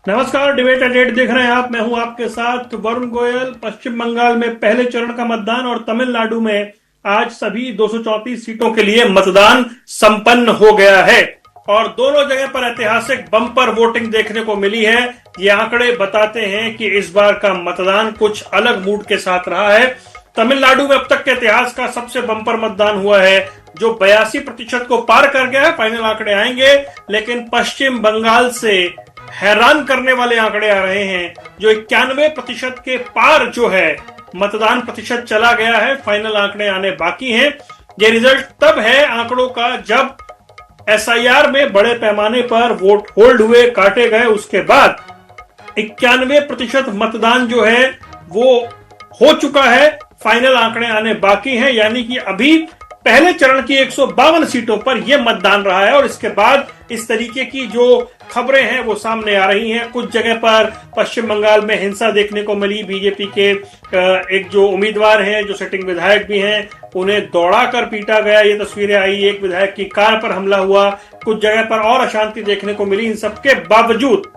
नमस्कार, debate eight देख रहे हैं आप। मैं हूं आपके साथ वरुण गोयल। पश्चिम बंगाल में पहले चरण का मतदान और तमिलनाडु में आज सभी 234 सीटों के लिए मतदान संपन्न हो गया है और दोनों जगह पर ऐतिहासिक बम्पर वोटिंग देखने को मिली है। ये आंकड़े बताते हैं कि इस बार का मतदान कुछ अलग मूड के साथ रहा है। तमिलनाडु में अब तक के इतिहास का सबसे बम्पर मतदान हुआ है जो 82% को पार कर गया है। फाइनल आंकड़े आएंगे, लेकिन पश्चिम बंगाल से हैरान करने वाले आंकड़े आ रहे हैं जो 91% के पार जो है मतदान प्रतिशत चला गया है। फाइनल आंकड़े आने बाकी हैं। ये रिजल्ट तब है आंकड़ों का जब एसआईआर में बड़े पैमाने पर वोट होल्ड हुए, काटे गए। उसके बाद 91% मतदान जो है वो हो चुका है। फाइनल आंकड़े आने बाकी हैं, यानी कि अभी पहले चरण की 152 सीटों पर यह मतदान रहा है और इसके बाद इस तरीके की जो खबरें हैं वो सामने आ रही हैं। कुछ जगह पर पश्चिम बंगाल में हिंसा देखने को मिली। बीजेपी के एक जो उम्मीदवार हैं, जो सिटिंग विधायक भी हैं, उन्हें दौड़ा कर पीटा गया। ये तस्वीरें आई। एक विधायक की कार पर हमला हुआ। कुछ जगह पर और अशांति देखने को मिली। इन सबके बावजूद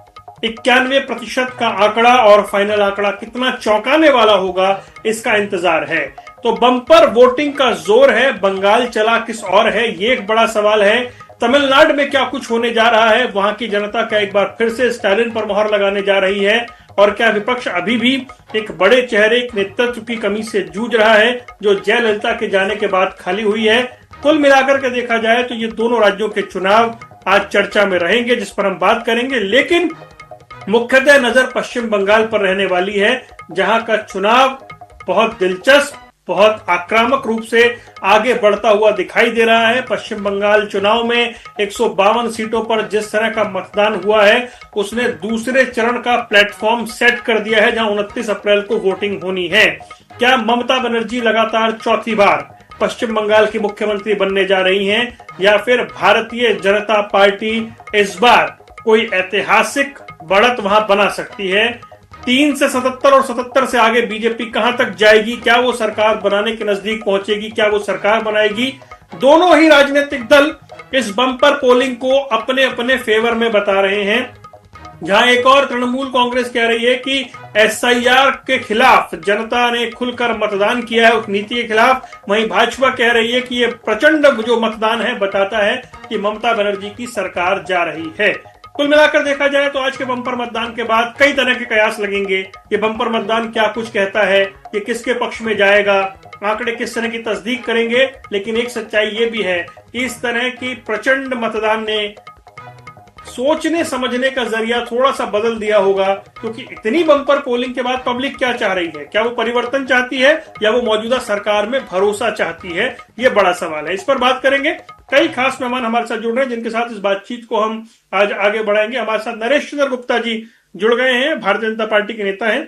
91% का आंकड़ा और फाइनल आंकड़ा कितना चौंकाने वाला होगा, इसका इंतजार है। तो बम्पर वोटिंग का जोर है। बंगाल चला किस और है, ये एक बड़ा सवाल है। तमिलनाडु में क्या कुछ होने जा रहा है, वहां की जनता क्या एक बार फिर से स्टालिन पर मोहर लगाने जा रही है, और क्या विपक्ष अभी भी एक बड़े चेहरे, एक नेतृत्व की कमी से जूझ रहा है जो जयललिता के जाने के बाद खाली हुई है। कुल मिलाकर के देखा जाए तो ये दोनों राज्यों के चुनाव आज चर्चा में रहेंगे, जिस पर हम बात करेंगे। लेकिन मुख्यतः नजर पश्चिम बंगाल पर रहने वाली है, जहां का चुनाव बहुत दिलचस्प, बहुत आक्रामक रूप से आगे बढ़ता हुआ दिखाई दे रहा है। पश्चिम बंगाल चुनाव में 152 सीटों पर जिस तरह का मतदान हुआ है, उसने दूसरे चरण का प्लेटफॉर्म सेट कर दिया है, जहां 29 अप्रैल को वोटिंग होनी है। क्या ममता बनर्जी लगातार चौथी बार पश्चिम बंगाल की मुख्यमंत्री बनने जा रही हैं, या फिर भारतीय जनता पार्टी इस बार कोई ऐतिहासिक बढ़त वहां बना सकती है? 3 से 77 और 77 से आगे बीजेपी कहां तक जाएगी? क्या वो सरकार बनाने के नजदीक पहुंचेगी? क्या वो सरकार बनाएगी? दोनों ही राजनीतिक दल इस बम्पर पोलिंग को अपने अपने फेवर में बता रहे हैं। जहां एक और तृणमूल कांग्रेस कह रही है कि एसआईआर के खिलाफ जनता ने खुलकर मतदान किया है, उस नीति के खिलाफ। वहीं भाजपा कह रही है कि ये प्रचंड जो मतदान है बताता है कि ममता बनर्जी की सरकार जा रही है। कुल मिलाकर देखा जाए तो आज के बम्पर मतदान के बाद कई तरह के कयास लगेंगे। ये बम्पर मतदान क्या कुछ कहता है, ये किसके पक्ष में जाएगा, आंकड़े किस तरह की तस्दीक करेंगे। लेकिन एक सच्चाई ये भी है कि इस तरह की प्रचंड मतदान ने सोचने समझने का जरिया थोड़ा सा बदल दिया होगा, क्योंकि इतनी बम्पर पोलिंग के बाद पब्लिक क्या चाह रही है? क्या वो परिवर्तन चाहती है या वो मौजूदा सरकार में भरोसा चाहती है? ये बड़ा सवाल है। इस पर बात करेंगे। कई खास मेहमान हमारे साथ जुड़ रहे हैं, जिनके साथ इस बातचीत को हम आज आगे बढ़ाएंगे। हमारे साथ नरेश चंद्र गुप्ता जी जुड़ गए हैं, भारतीय जनता पार्टी के नेता हैं।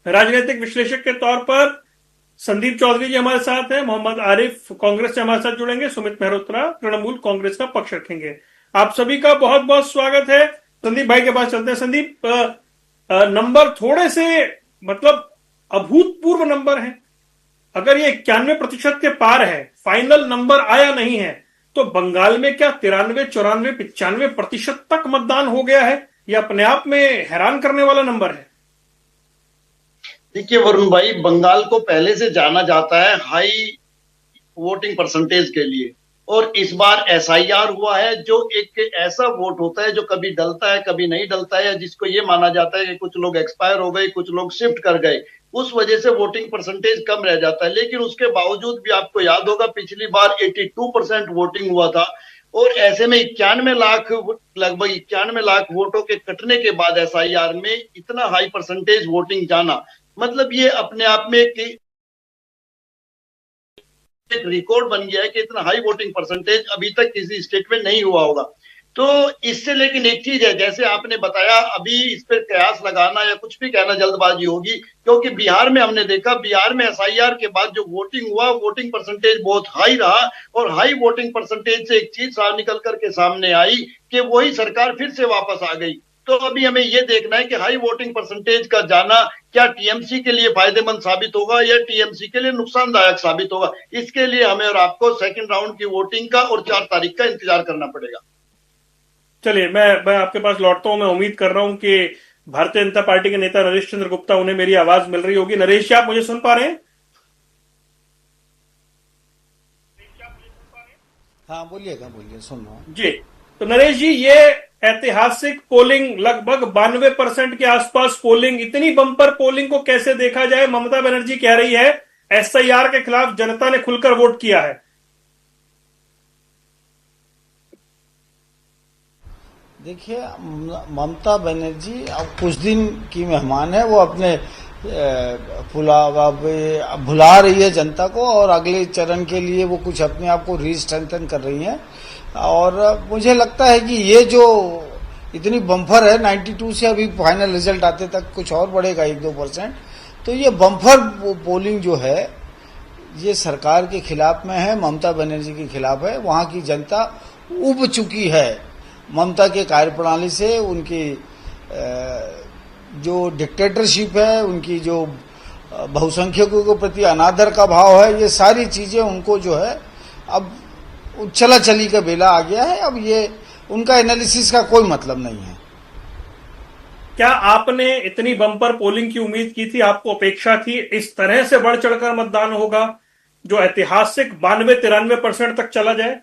राजनीतिक विश्लेषक के तौर पर संदीप चौधरी जी हमारे साथ हैं। मोहम्मद आरिफ कांग्रेस से हमारे साथ जुड़ेंगे। सुमित मेहरोत्रा तृणमूल कांग्रेस का पक्ष रखेंगे। आप सभी का बहुत बहुत स्वागत है। संदीप भाई के पास चलते हैं। संदीप, नंबर थोड़े से मतलब अभूतपूर्व नंबर हैं। अगर ये 91% के पार है, फाइनल नंबर आया नहीं है, तो बंगाल में क्या 93, 94, 95% तक मतदान हो गया है? यह अपने आप में हैरान करने वाला नंबर है। देखिए वरुण भाई, बंगाल को पहले से जाना जाता है हाई वोटिंग परसेंटेज के लिए, और इस बार एसआईआर हुआ है जो एक ऐसा वोट होता है जो कभी डलता है कभी नहीं डलता है, जिसको ये माना जाता है कि कुछ लोग एक्सपायर हो गए, कुछ लोग शिफ्ट कर गए, उस वजह से वोटिंग परसेंटेज कम रह जाता है। लेकिन उसके बावजूद भी आपको याद होगा पिछली बार 82% वोटिंग हुआ था, और ऐसे में 91 लाख, लगभग 91 लाख वोटों के कटने के बाद एसआईआर में इतना हाई परसेंटेज वोटिंग जाना, मतलब ये अपने आप में एक रिकॉर्ड बन गया है कि इतना हाई वोटिंग परसेंटेज अभी तक किसी स्टेट में नहीं हुआ होगा। तो इससे लेकिन एक चीज है, जैसे आपने बताया, अभी इस पर कयास लगाना या कुछ भी कहना जल्दबाजी होगी, क्योंकि बिहार में हमने देखा, बिहार में एसआईआर के बाद जो वोटिंग हुआ, वोटिंग परसेंटेज बहुत हाई रहा, और हाई वोटिंग परसेंटेज से एक चीज साफ निकल करके सामने आई कि वही सरकार फिर से वापस आ गई। तो अभी हमें यह देखना है कि हाई वोटिंग परसेंटेज का जाना क्या टीएमसी के लिए फायदेमंद साबित होगा या टीएमसी के लिए नुकसानदायक साबित होगा। इसके लिए हमें और आपको सेकंड राउंड की वोटिंग का और 4 तारीख का इंतजार करना पड़ेगा। चलिए, मैं आपके पास लौटता हूं। मैं उम्मीद कर रहा हूं कि भारतीय जनता पार्टी के नेता नरेश चंद्र गुप्ता, उन्हें मेरी आवाज मिल रही होगी। नरेश जी, आप मुझे सुन पा रहे हैं? हाँ बोलिएगा, बोलिए, सुन रहा हूँ। जी। तो नरेश जी, ये ऐतिहासिक पोलिंग, लगभग 92% के आसपास पोलिंग, इतनी बम्पर पोलिंग को कैसे देखा जाए? ममता बनर्जी कह रही है एसआईआर के खिलाफ जनता ने खुलकर वोट किया है। देखिए, ममता बनर्जी अब कुछ दिन की मेहमान है। वो अपने भुला रही है जनता को, और अगले चरण के लिए वो कुछ अपने आप को रीस्ट्रेंथन कर रही है। और मुझे लगता है कि ये जो इतनी बम्पर है, 92 से अभी फाइनल रिजल्ट आते तक कुछ और बढ़ेगा 1-2%। तो ये बम्पर पोलिंग जो है, ये सरकार के खिलाफ में है, ममता बनर्जी के खिलाफ है। वहां की जनता उब चुकी है ममता के कार्यप्रणाली से। उनकी जो डिक्टेटरशिप है, उनकी जो बहुसंख्यकों के प्रति अनादर का भाव है, ये सारी चीजें उनको जो है अब चला चली का बेला आ गया है। अब ये उनका एनालिसिस का कोई मतलब नहीं है। क्या आपने इतनी बम्पर पोलिंग की उम्मीद की थी? आपको अपेक्षा थी इस तरह से बढ़ चढ़कर मतदान होगा, जो ऐतिहासिक 92-93% तक चला जाए?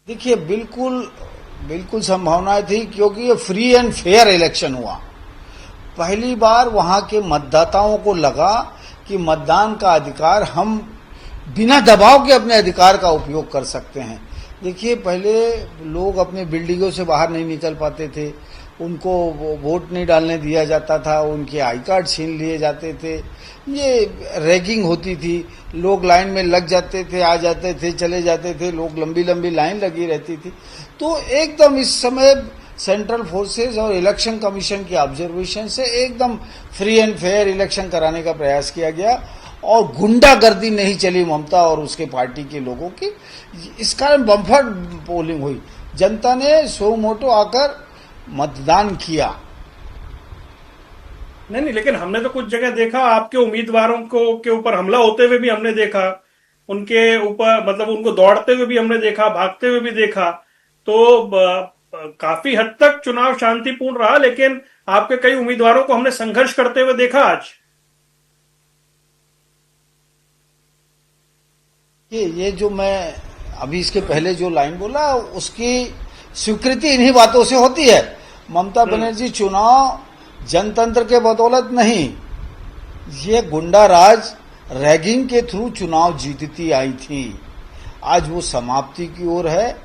देखिए, बिल्कुल बिल्कुल संभावनाएं थी, क्योंकि ये फ्री एंड फेयर इलेक्शन हुआ। पहली बार वहां के मतदाताओं को लगा कि मतदान का अधिकार हम बिना दबाव के अपने अधिकार का उपयोग कर सकते हैं। देखिए, पहले लोग अपने बिल्डिंगों से बाहर नहीं निकल पाते थे, उनको वोट नहीं डालने दिया जाता था, उनके आई कार्ड छीन लिए जाते थे, ये रैगिंग होती थी, लोग लाइन में लग जाते थे, आ जाते थे, चले जाते थे, लोग लंबी लंबी लाइन लगी रहती थी। तो एकदम इस समय सेंट्रल फोर्सेस और इलेक्शन कमीशन की ऑब्जर्वेशन से एकदम फ्री एंड फेयर इलेक्शन कराने का प्रयास किया गया, और गुंडागर्दी नहीं चली ममता और उसके पार्टी के लोगों की। इस कारण बम्पर पोलिंग हुई, जनता ने सो मोटो आकर मतदान किया। नहीं, लेकिन हमने तो कुछ जगह देखा, आपके उम्मीदवारों को के ऊपर हमला होते हुए भी हमने देखा, उनके ऊपर मतलब उनको दौड़ते हुए भी हमने देखा, भागते हुए भी देखा। तो काफी हद तक चुनाव शांतिपूर्ण रहा, लेकिन आपके कई उम्मीदवारों को हमने संघर्ष करते हुए देखा आज। ये जो मैं अभी इसके पहले जो लाइन बोला, उसकी स्वीकृति इन्हीं बातों से होती है। ममता बनर्जी चुनाव जनतंत्र के बदौलत नहीं, ये गुंडा राज रैगिंग के थ्रू चुनाव जीतती आई थी। आज वो समाप्ति की ओर है,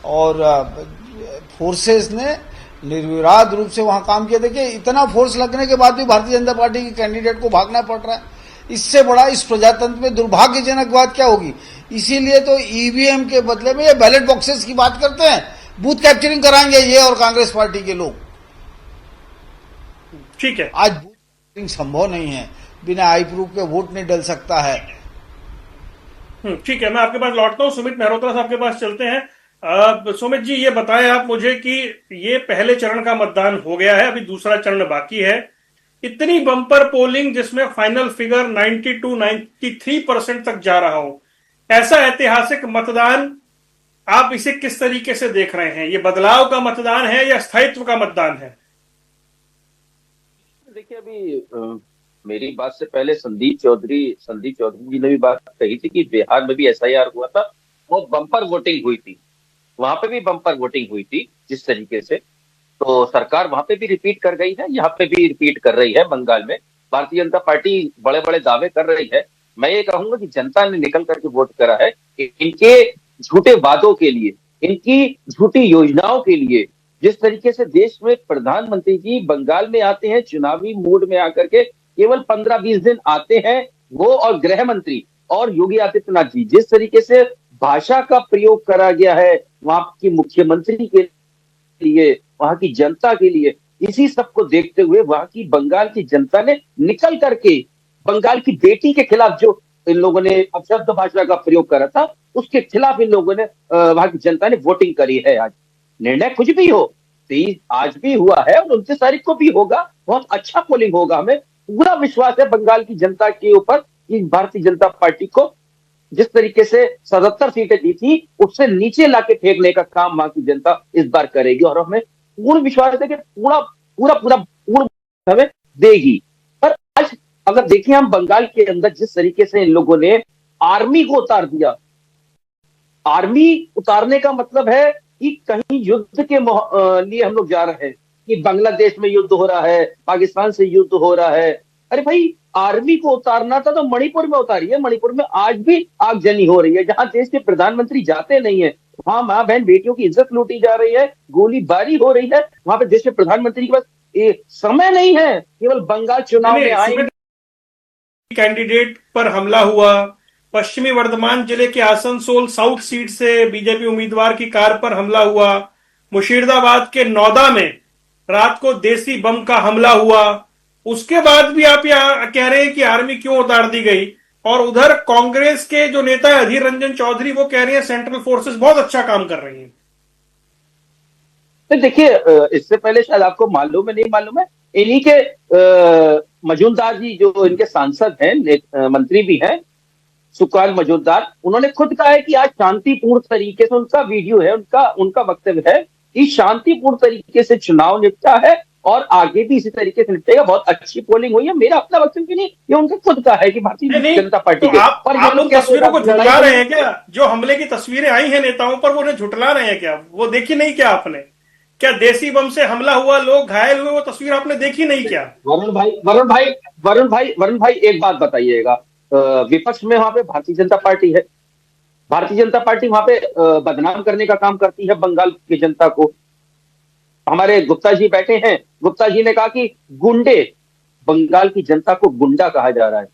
और फोर्सेस ने निर्विवाद रूप से वहां काम किया। देखिए, इतना फोर्स लगने के बाद भी भारतीय जनता पार्टी के कैंडिडेट को भागना पड़ रहा है। इससे बड़ा इस प्रजातंत्र में दुर्भाग्यजनक बात क्या होगी? इसीलिए तो ईवीएम के बदले में ये बैलेट बॉक्सेस की बात करते हैं, बूथ कैप्चरिंग कराएंगे ये और कांग्रेस पार्टी के लोग। ठीक है, आज बूथ कैप्चरिंग संभव नहीं है, बिना आई प्रूफ के वोट नहीं डल सकता है। ठीक है, मैं आपके पास लौटता हूं। सुमित मेहरोत्रा साहब के पास चलते हैं। सुमित जी, ये बताएं आप मुझे कि ये पहले चरण का मतदान हो गया है, अभी दूसरा चरण बाकी है। इतनी बम्पर पोलिंग जिसमें फाइनल फिगर 92-93% तक जा रहा हो, ऐसा ऐतिहासिक मतदान आप इसे किस तरीके से देख रहे हैं? ये बदलाव का मतदान है या स्थायित्व का मतदान है? देखिए, अभी मेरी बात से पहले संदीप चौधरी जी ने भी बात कही थी कि बिहार में भी एसआईआर हुआ था, वो बम्पर वोटिंग हुई थी, वहां पे भी बम्पर वोटिंग हुई थी जिस तरीके से। तो सरकार वहां पे भी रिपीट कर गई है, यहाँ पे भी रिपीट कर रही है। बंगाल में भारतीय जनता पार्टी बड़े बड़े दावे कर रही है। मैं ये कहूंगा कि जनता ने निकल करके वोट करा है कि इनके झूठे वादों के लिए, इनकी झूठी योजनाओं के लिए। जिस तरीके से देश में प्रधानमंत्री जी बंगाल में आते हैं, चुनावी मूड में आकर के केवल 15-20 दिन आते हैं वो, और गृह मंत्री और योगी आदित्यनाथ जी, जिस तरीके से भाषा का प्रयोग करा गया है वहां की मुख्यमंत्री के लिए, वहां की जनता के लिए, इसी सब को देखते हुए वहां की बंगाल की जनता ने निकल करके बंगाल की बेटी के खिलाफ जो इन लोगों ने अपशब्द भाषा का प्रयोग करा था, उसके खिलाफ इन लोगों ने, वहां की जनता ने वोटिंग करी है। आज निर्णय कुछ भी हो, आज भी हुआ है और 29 तारीख को भी होगा, बहुत अच्छा पोलिंग होगा। हमें पूरा विश्वास है बंगाल की जनता के ऊपर कि भारतीय जनता पार्टी को जिस तरीके से 77 सीटें दी थी, उससे नीचे लाके फेंकने का काम वहां की जनता इस बार करेगी और हमें पूर्ण विश्वास है कि पूरा पूरा पूरा पूर्ण हमें देगी। पर आज अगर देखें हम बंगाल के अंदर जिस तरीके से इन लोगों ने आर्मी को उतार दिया, आर्मी उतारने का मतलब है कि कहीं युद्ध के लिए हम लोग जा रहे हैं कि बांग्लादेश में युद्ध हो रहा है, पाकिस्तान से युद्ध हो रहा है। अरे भाई, आर्मी को उतारना था तो मणिपुर में उतारिए। मणिपुर में आज भी आगजनी हो रही है, जहां देश के प्रधानमंत्री जाते नहीं है, वहां मां बहन बेटियों की इज्जत लूटी जा रही है, गोलीबारी हो रही है। वहां पे देश के प्रधानमंत्री के पास समय नहीं है, केवल बंगाल चुनाव में आएंगे। कैंडिडेट पर हमला हुआ, पश्चिमी वर्धमान जिले के आसनसोल साउथ सीट से बीजेपी उम्मीदवार की कार पर हमला हुआ, मुशीर्दाबाद के नौदा में रात को देसी बम का हमला हुआ, उसके बाद भी आप यहाँ कह रहे हैं कि आर्मी क्यों उतार दी गई। और उधर कांग्रेस के जो नेता है अधीर रंजन चौधरी, वो कह रहे हैं सेंट्रल फोर्सेस बहुत अच्छा काम कर रही हैं। तो देखिए, इससे पहले शायद आपको मालूम है, नहीं मालूम है, इन्हीं के मजूमदार जी जो इनके सांसद हैं, मंत्री भी हैं, सुकाल मजूमदार, उन्होंने खुद कहा है कि आज शांतिपूर्ण तरीके से, उनका वीडियो है, उनका वक्तव्य है कि शांतिपूर्ण तरीके से चुनाव निपटा है और आगे भी इसी तरीके से निपटेगा। बहुत अच्छी पोलिंग हुई है। मेरा अपना वक्तव्य नहीं, ये उनका खुद का है कि भारतीय जनता पार्टी के। आप उन तस्वीरों को झुटला रहे हैं क्या? जो हमले की तस्वीरें आई हैं नेताओं पर, वो उन्हें झुटला रहे हैं क्या? वो देखी नहीं क्या आपने? क्या देसी बम से हमला हुआ, लोग घायल हुए, वो तस्वीर आपने देखी नहीं क्या? वरुण भाई एक बात बताइएगा, विपक्ष में वहां पे भारतीय जनता पार्टी है। भारतीय जनता पार्टी वहां पे बदनाम करने का काम करती है बंगाल की जनता को। हमारे गुप्ता जी बैठे हैं, गुप्ता जी ने कहा कि गुंडे, बंगाल की जनता को गुंडा कहा जा रहा है।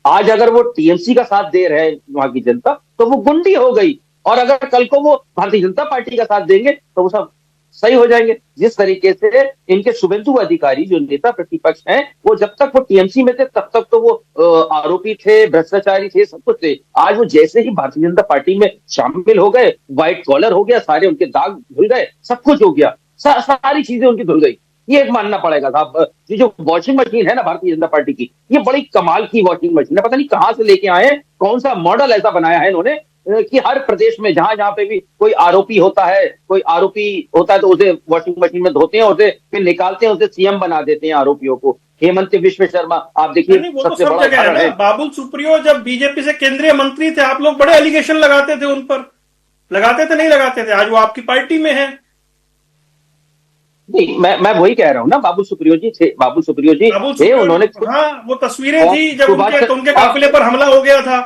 आज अगर वो टीएमसी का साथ दे रहे हैं वहां की जनता, तो वो गुंडी हो गई, और अगर कल को वो भारतीय जनता पार्टी का साथ देंगे तो वो सब सही हो जाएंगे। जिस तरीके से इनके शुभेंदु अधिकारी जो नेता प्रतिपक्ष हैं, वो जब तक वो टीएमसी में थे तब तक तो वो आरोपी थे, भ्रष्टाचारी थे, सब कुछ थे। आज वो जैसे ही भारतीय जनता पार्टी में शामिल हो गए, व्हाइट कॉलर हो गया, सारे उनके दाग धुल गए, सब कुछ हो गया, सारी चीजें उनकी धुल गई। ये एक मानना पड़ेगा साहब। ये जो वॉशिंग मशीन है ना भारतीय जनता पार्टी की, ये बड़ी कमाल की वॉशिंग मशीन है। पता नहीं कहां से लेके आए हैं, कौन सा मॉडल ऐसा बनाया है इन्होंने कि हर प्रदेश में जहां जहां पे भी कोई आरोपी होता है तो उसे वॉशिंग मशीन में धोते हैं, उसे फिर निकालते हैं, उसे सीएम बना देते हैं आरोपियों को। हेमंत विश्व शर्मा, आप देखिए, सबसे बड़ा उदाहरण है। बाबुल सुप्रियो जब बीजेपी से केंद्रीय मंत्री थे, आप लोग बड़े एलिगेशन लगाते थे उन पर, लगाते थे नहीं लगाते थे? आज वो आपकी पार्टी में है। नहीं, मैं वही कह रहा हूँ ना, बाबुल सुप्रियो जी थे, उन्होंने हाँ, वो तस्वीरें थी जब उनके काफिले पर हमला हो गया था।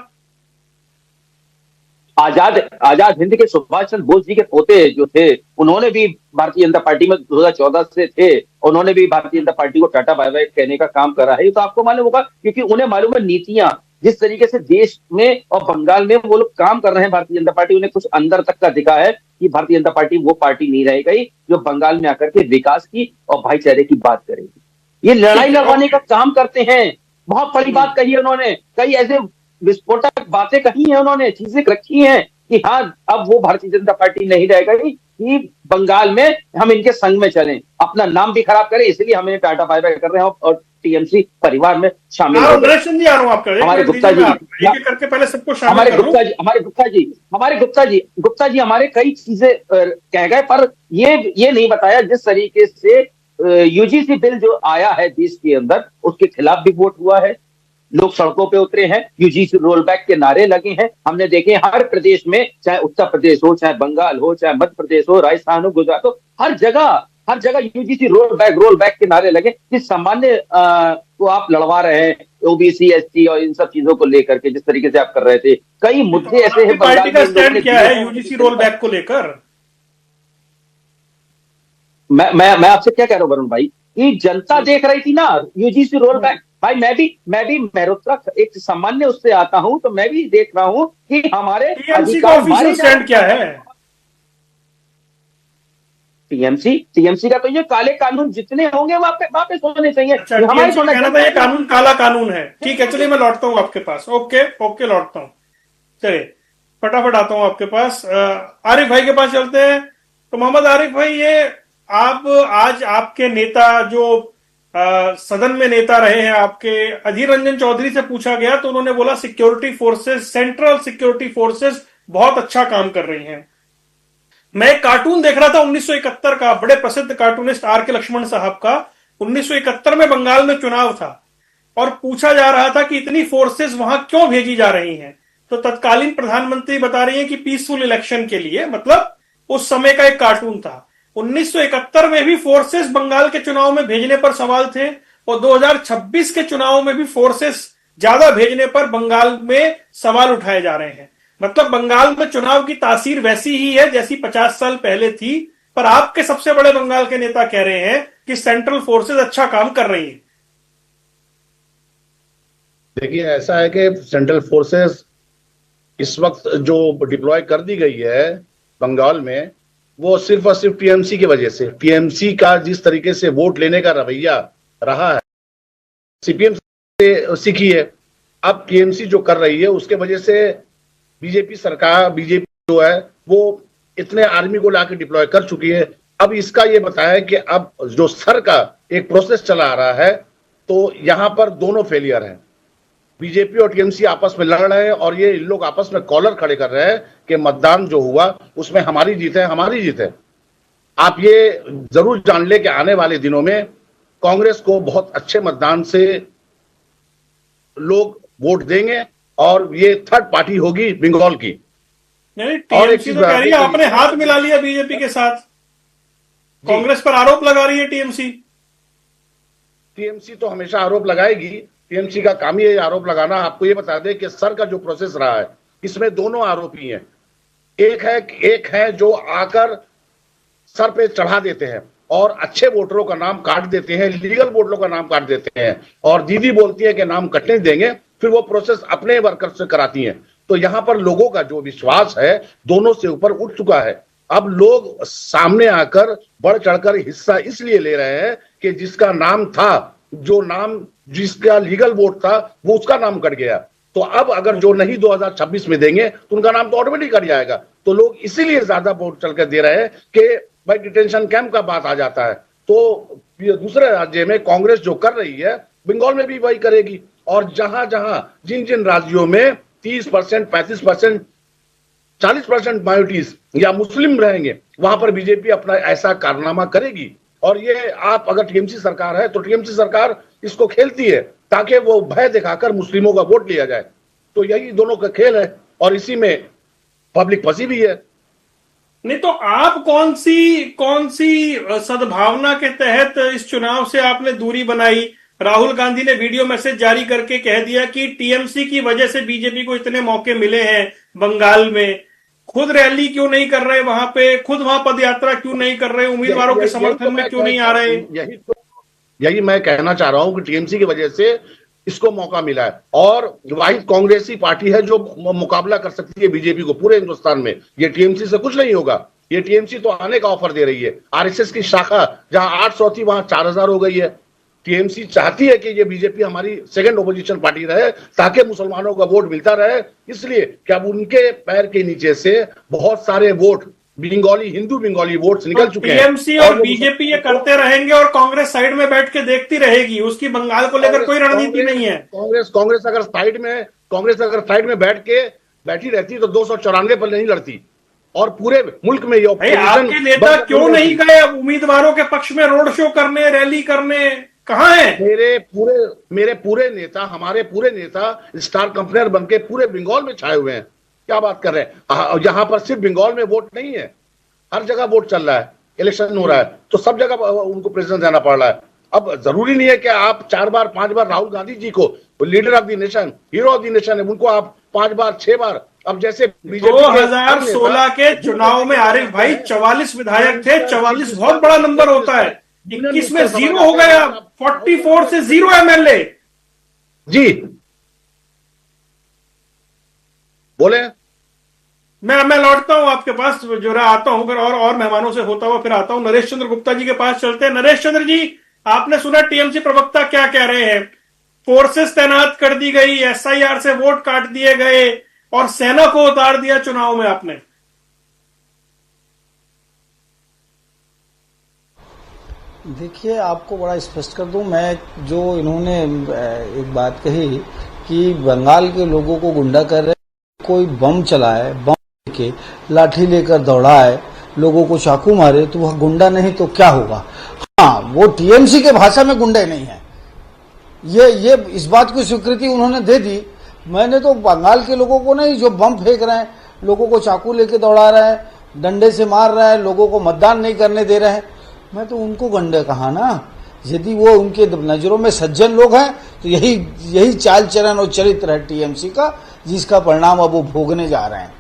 आजाद हिंद के सुभाष चंद्र बोस जी के पोते जो थे, उन्होंने भी भारतीय जनता पार्टी में 2014 से थे, उन्होंने भी भारतीय जनता पार्टी को टाटा बाय बाय कहने का काम करा है। ये तो आपको मालूम होगा, क्योंकि उन्हें मालूम है नीतियां जिस तरीके से देश में और बंगाल में वो लोग काम कर रहे हैं। भारतीय जनता पार्टी, उन्हें कुछ अंदर तक का दिखा है कि भारतीय जनता पार्टी वो पार्टी नहीं रह गई जो बंगाल में आकर के विकास की और भाईचारे की बात करेगी। ये लड़ाई लड़वाने का काम करते हैं। बहुत बड़ी बात कही है उन्होंने, कई ऐसे विस्फोटक बातें कही हैं उन्होंने, चीजें रखी हैं कि हाँ, अब वो भारतीय जनता पार्टी नहीं रह गई कि बंगाल में हम इनके संग में चलें, अपना नाम भी खराब करें, इसलिए हम इन्हें टाटा बाय बाय कर रहे हैं और टीएमसी परिवार में शामिल हो गए। हमारे गुप्ता जी करके पहले सबको हमारे गुप्ता जी हमारे कई चीजें कह गए, पर ये नहीं बताया जिस तरीके से यूजीसी बिल जो आया है देश के अंदर, उसके खिलाफ भी वोट हुआ है। लोग सड़कों पे उतरे हैं, यूजीसी रोल बैक के नारे लगे हैं। हमने देखे हर प्रदेश में, चाहे उत्तर प्रदेश हो, चाहे बंगाल हो, चाहे मध्य प्रदेश हो, राजस्थान हो, गुजरात हो, हर जगह यूजीसी रोल बैक के नारे लगे। जिस सामान्य को आप लड़वा रहे हैं, ओबीसी, एसटी और इन सब चीजों को लेकर के जिस तरीके से आप कर रहे थे, कई मुद्दे ऐसे हैं पार्टी का स्टैंड क्या है यूजीसी रोल बैक को लेकर? मैं आपसे क्या कह रहा हूं वरुण भाई, कि जनता देख रही थी ना यूजीसी रोल बैक। भाई मैं भी मेहरोत्रा एक सामान्य उससे आता हूं, तो मैं भी देख रहा हूं कि हमारे ऑफिशियल स्टैंड क्या है। टीएमसी का तो ये काले कानून जितने होंगे वापस होने चाहिए। हमारे कहना था ये कानून काला कानून है। ठीक है, चलिए मैं लौटता हूं आपके पास। ओके लौटता हूं। चलिए फटाफट आता हूं आपके पास। आरिफ भाई के पास चलते हैं। तो मोहम्मद आरिफ भाई, ये आप आज आपके नेता जो सदन में नेता रहे हैं आपके। अधीर रंजन चौधरी से पूछा गया तो उन्होंने बोला security forces, central security forces बहुत अच्छा काम कर रही हैं। मैं एक कार्टून देख रहा था 1971 का, बड़े प्रसिद्ध कार्टूनिस्ट आर के लक्ष्मण साहब का। 1971 में बंगाल में चुनाव था और पूछा जा रहा था कि इतनी फोर्सेस वहां क्यों भेजी जा रही हैं, तो तत्कालीन प्रधानमंत्री बता रही हैं कि पीसफुल इलेक्शन के लिए। मतलब उस समय का एक कार्टून था। 1971 में भी फोर्सेस बंगाल के चुनाव में भेजने पर सवाल थे और 2026 के चुनाव में भी फोर्सेस ज्यादा भेजने पर बंगाल में सवाल उठाए जा रहे हैं। मतलब बंगाल में चुनाव की तासीर वैसी ही है जैसी 50 साल पहले थी, पर आपके सबसे बड़े बंगाल के नेता कह रहे हैं कि सेंट्रल फोर्सेस अच्छा काम कर रही है। देखिए, ऐसा है कि सेंट्रल फोर्सेस इस वक्त जो डिप्लॉय कर दी गई है बंगाल में, वो सिर्फ और सिर्फ टीएमसी की वजह से, टीएमसी का जिस तरीके से वोट लेने का रवैया रहा है सीपीएम से सीखी है। अब टीएमसी जो कर रही है उसके वजह से बीजेपी सरकार, बीजेपी जो है वो इतने आर्मी को लाके डिप्लॉय कर चुकी है। अब इसका ये बताया कि अब जो सर का एक प्रोसेस चला आ रहा है, तो यहां पर दोनों फेलियर हैं। बीजेपी और टीएमसी आपस में लड़ रहे हैं और ये लोग आपस में कॉलर खड़े कर रहे हैं कि मतदान जो हुआ उसमें हमारी जीत है, हमारी जीत है। आप ये जरूर जान ले कि आने वाले दिनों में कांग्रेस को बहुत अच्छे मतदान से लोग वोट देंगे और ये थर्ड पार्टी होगी बंगाल की। नहीं, टीएमसी तो कह रही है आपने हाथ मिला लिया बीजेपी के साथ, कांग्रेस पर आरोप लगा रही है टीएमसी। टीएमसी तो हमेशा आरोप लगाएगी, टीएमसी का काम ही है आरोप लगाना। आपको ये बता दें कि सर का जो प्रोसेस रहा है इसमें दोनों आरोपी हैं। एक है जो आकर सर पे चढ़ा देते हैं और अच्छे वोटरों का नाम काट देते हैं, लीगल वोटरों का नाम काट देते हैं और दीदी बोलती है कि नाम कटने देंगे, फिर वो प्रोसेस अपने वर्कर से कराती हैं। तो यहां पर लोगों का जो विश्वास है दोनों से ऊपर उठ चुका है। अब लोग सामने आकर बढ़ चढ़कर हिस्सा इसलिए ले रहे हैं कि जिसका नाम था, जो नाम जिसका लीगल वोट था, वो उसका नाम कट गया। तो अब अगर जो नहीं 2026 में देंगे तो उनका नाम तो ऑटोमेटिक कट जाएगा। तो लोग इसीलिए ज्यादा वोट चल कर दे रहे हैं कि भाई डिटेंशन कैंप का बात आ जाता है। तो दूसरे राज्य में कांग्रेस जो कर रही है बंगाल में भी वही करेगी। और जहां जहां जिन जिन राज्यों में 30%, 35%, 40% माइनॉरिटीज या मुस्लिम रहेंगे वहां पर बीजेपी अपना ऐसा कारनामा करेगी। और ये आप अगर टीएमसी सरकार है तो टीएमसी सरकार इसको खेलती है ताकि वो भय दिखाकर मुस्लिमों का वोट लिया जाए। तो यही दोनों का खेल है और इसी में पब्लिक फंसी भी है। नहीं तो आप कौन सी सद्भावना के तहत इस चुनाव से आपने दूरी बनाई? राहुल गांधी ने वीडियो मैसेज जारी करके कह दिया कि टीएमसी की वजह से बीजेपी को इतने मौके मिले हैं बंगाल में। खुद रैली क्यों नहीं कर रहे वहां पे, खुद वहां पदयात्रा क्यों नहीं कर रहे, उम्मीदवारों के समर्थन में क्यों नहीं आ रहे? यही मैं कहना चाह रहा हूं कि टीएमसी की वजह से इसको मौका मिला है और वाहिद कांग्रेसी पार्टी है जो मुकाबला कर सकती है बीजेपी को पूरे हिंदुस्तान में। ये टीएमसी से कुछ नहीं होगा। ये टीएमसी तो आने का ऑफर दे रही है। आरएसएस की शाखा जहां 800 थी वहां 4000 हो गई है। टीएमसी चाहती है कि ये बीजेपी हमारी सेकंड ओपोजिशन पार्टी रहे ताकि मुसलमानों का वोट मिलता रहे, इसलिए कि अब उनके पैर के नीचे से बहुत सारे वोट बंगाली, हिंदू बंगाली वोट्स निकल चुके हैं। टीएमसी और बीजेपी ये करते रहेंगे और कांग्रेस साइड में बैठ के देखती रहेगी। उसकी बंगाल को लेकर कोई रणनीति नहीं है। कांग्रेस अगर साइड में बैठी रहती तो 294 पर नहीं लड़ती और पूरे मुल्क में ये आपके नेता क्यों नहीं गए अब उम्मीदवारों के पक्ष में रोड शो करने, रैली करने? कहां है मेरे पूरे नेता, हमारे पूरे नेता स्टार कंपनियर बनके पूरे बंगाल में छाए हुए हैं। क्या बात कर रहे हैं? यहां पर सिर्फ बंगाल में वोट नहीं है, हर जगह वोट चल रहा है, इलेक्शन हो रहा है, तो सब जगह उनको प्रेजेंस देना पड़ रहा है। अब जरूरी नहीं है कि आप 4 बार 5 बार राहुल गांधी जी को leader of the nation, hero of the nation है, उनको आप 5 बार 6 बार, अब जैसे 2016 के चुनाव में आरिफ भाई 44 विधायक थे। 44 बहुत बड़ा नंबर होता है। 21 में 0 हो गया, 44 से 0 एमएलए। जी बोले। मैं लौटता हूं आपके पास, जो रहा आता हूं फिर और मेहमानों से होता हुआ फिर आता हूं। नरेश चंद्र गुप्ता जी के पास चलते हैं। नरेश चंद्र जी, आपने सुना टीएमसी प्रवक्ता क्या कह रहे हैं? फोर्सेस तैनात कर दी गई, एसआईआर से वोट काट दिए गए और सेना को उतार दिया चुनाव में आपने। देखिए, आपको बड़ा स्पष्ट कर दूं, मैं जो इन्होंने एक बात कही कि बंगाल के लोगों को गुंडा कर रहे, कोई बम चलाए, बम लेके लाठी लेकर दौड़ाए, लोगों को चाकू मारे, तो वह गुंडा नहीं तो क्या होगा? हाँ, वो टीएमसी के भाषा में गुंडे नहीं है, ये इस बात की स्वीकृति उन्होंने दे दी। मैंने तो बंगाल के लोगों को नहीं, जो बम फेंक रहे हैं, लोगों को चाकू लेके दौड़ा रहे हैं, डंडे से मार रहे हैं, लोगों को मतदान नहीं करने दे रहे हैं, मैं तो उनको गुंडे कहा ना। यदि वो उनके नजरों में सज्जन लोग हैं तो यही चाल चलन और चरित्र है टीएमसी का, जिसका परिणाम अब वो भोगने जा रहे हैं।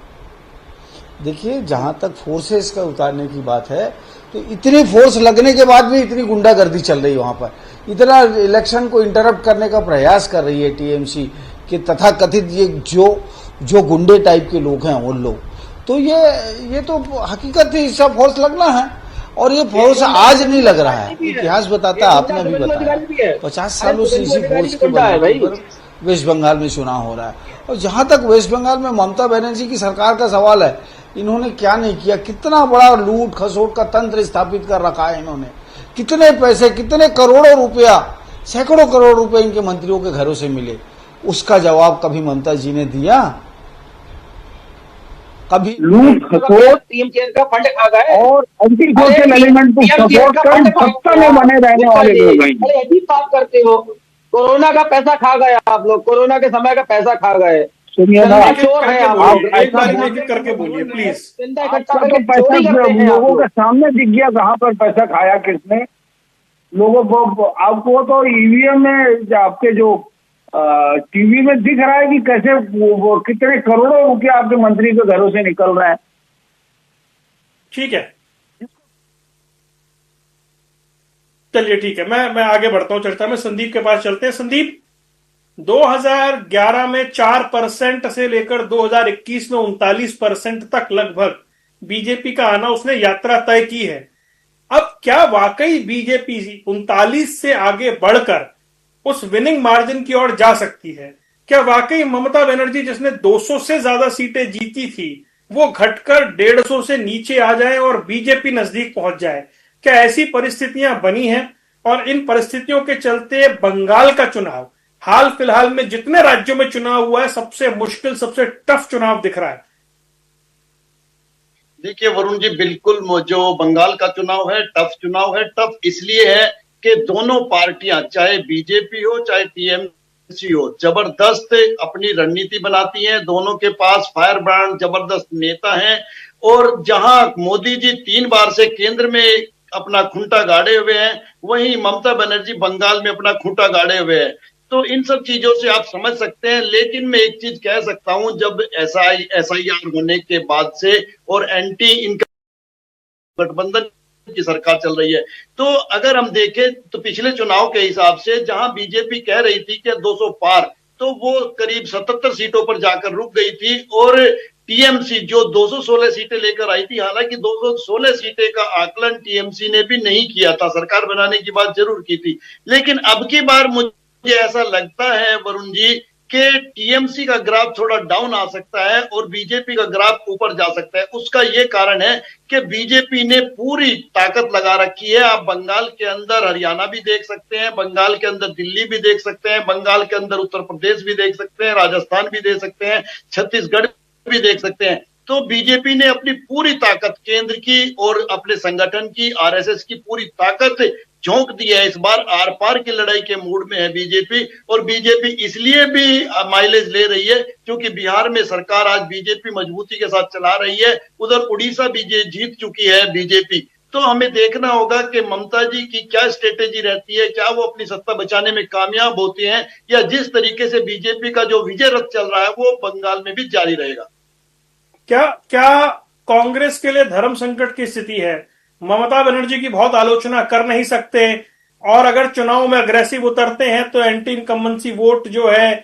देखिए, जहां तक फोर्सेस का उतारने की बात है, तो इतनी फोर्स लगने के बाद भी इतनी गुंडागर्दी चल रही है वहां पर, इतना इलेक्शन को इंटरप्ट करने का प्रयास कर रही है टीएमसी के तथाकथित ये जो गुंडे टाइप के लोग हैं वो लोग। तो ये तो हकीकत ही इसका फोर्स लगना है, और ये फोर्स आज नहीं लग रहा है, इतिहास बताता, आपने भी बताया 50 सालों से इसी फोर्स के बल पर वेस्ट बंगाल में चुनाव हो रहा है। और जहां तक वेस्ट बंगाल में ममता बनर्जी की सरकार का सवाल है, इन्होंने क्या नहीं किया, कितना बड़ा लूट खसोट का तंत्र स्थापित कर रखा है इन्होंने, कितने पैसे, कितने करोड़ों रुपया, सैकड़ों करोड़ रुपए इनके मंत्रियों के घरों से मिले, उसका जवाब कभी ममता जी ने दिया? कभी लूट खसोट टीएमसी का फंड खा गए और एंटी सोशल एलिमेंट को सपोर्ट कर सत्ता में बने रहने वाले लोग हैं। अरे ऐसी बात करते हो, कोरोना का पैसा खा गए आप लोग, कोरोना के समय का पैसा खा गए। सुनिए ना, चोर है आप एक बार एक करके बोलिए प्लीज। आपका तो पैसा लोगों के सामने दिख गया, कहाँ पर पैसा खाया किसने, लोगों को आपको तो ईवीएम में आपके जो टीवी में दिख रहा है कि कैसे वो कितने करोड़ों रुपये आपके मंत्री के घरों से निकल रहा है। ठीक है, चलिए ठीक है, मैं आगे बढ़ता हूं चर्चा में। संदीप के पास चलते हैं। संदीप, 2011 में 4% से लेकर 2021 में 39% तक लगभग बीजेपी का आना उसने यात्रा तय की है। अब क्या वाकई बीजेपी 39 से आगे बढ़कर उस विनिंग मार्जिन की ओर जा सकती है? क्या वाकई ममता बनर्जी जिसने 200 से ज्यादा सीटें जीती थी, वो घटकर 150 से नीचे आ जाए और बीजेपी नजदीक पहुंच जाए? क्या ऐसी परिस्थितियां बनी हैं? और इन परिस्थितियों के चलते बंगाल का चुनाव हाल फिलहाल में जितने राज्यों में चुनाव हुआ है, सबसे मुश्किल, सबसे टफ चुनाव दिख रहा है। देखिए वरुण जी, बिल्कुल जो बंगाल का चुनाव है टफ चुनाव है। टफ इसलिए है कि दोनों पार्टियां, चाहे बीजेपी हो चाहे टीएमसी हो, जबरदस्त अपनी रणनीति बनाती हैं। दोनों के पास फायर ब्रांड जबरदस्त नेता हैं, और जहां मोदी जी 3 बार से केंद्र में अपना खूंटा गाड़े हुए हैं, वहीं ममता बनर्जी बंगाल में अपना खूंटा गाड़े हुए हैं। तो इन सब चीजों से आप समझ सकते हैं। लेकिन मैं एक चीज कह सकता हूं, जब एसआईआर होने के बाद से और एंटी इनकम गठबंधन की सरकार चल रही है, तो अगर हम देखें तो पिछले चुनाव के हिसाब से जहां बीजेपी कह रही थी कि 200 पार, तो वो करीब 77 सीटों पर जाकर रुक गई थी। और टीएमसी जो 216 सीटें लेकर आई थी, हालांकि 216 सीटें का आकलन टीएमसी ने भी नहीं किया था, सरकार बनाने की बात जरूर की थी। लेकिन अब की बार मुझे ऐसा लगता है वरुण जी कि टीएमसी का ग्राफ थोड़ा डाउन आ सकता है और बीजेपी का ग्राफ ऊपर जा सकता है। उसका ये कारण है कि बीजेपी ने पूरी ताकत लगा रखी है। आप बंगाल के अंदर हरियाणा भी देख सकते हैं, बंगाल के अंदर दिल्ली भी देख सकते हैं, बंगाल के अंदर उत्तर प्रदेश भी देख सकते हैं, राजस्थान भी देख सकते हैं, छत्तीसगढ़ भी देख सकते हैं। तो बीजेपी ने अपनी पूरी ताकत केंद्र की और अपने संगठन की, आरएसएस की पूरी ताकत झोंक दी है। इस बार आर पार की लड़ाई के मूड में है बीजेपी, और बीजेपी इसलिए भी माइलेज ले रही है क्योंकि बिहार में सरकार आज बीजेपी मजबूती के साथ चला रही है, उधर उड़ीसा भी जीत चुकी है बीजेपी। तो हमें देखना होगा कि ममता जी की क्या स्ट्रेटेजी रहती है, क्या वो अपनी सत्ता बचाने में कामयाब होती हैं, या जिस तरीके से बीजेपी का जो विजय रथ चल रहा है वो बंगाल में भी जारी रहेगा। क्या कांग्रेस के लिए धर्म संकट की स्थिति है? ममता बनर्जी की बहुत आलोचना कर नहीं सकते, और अगर चुनाव में अग्रेसिव उतरते हैं तो एंटी इनकम्बेंसी वोट जो है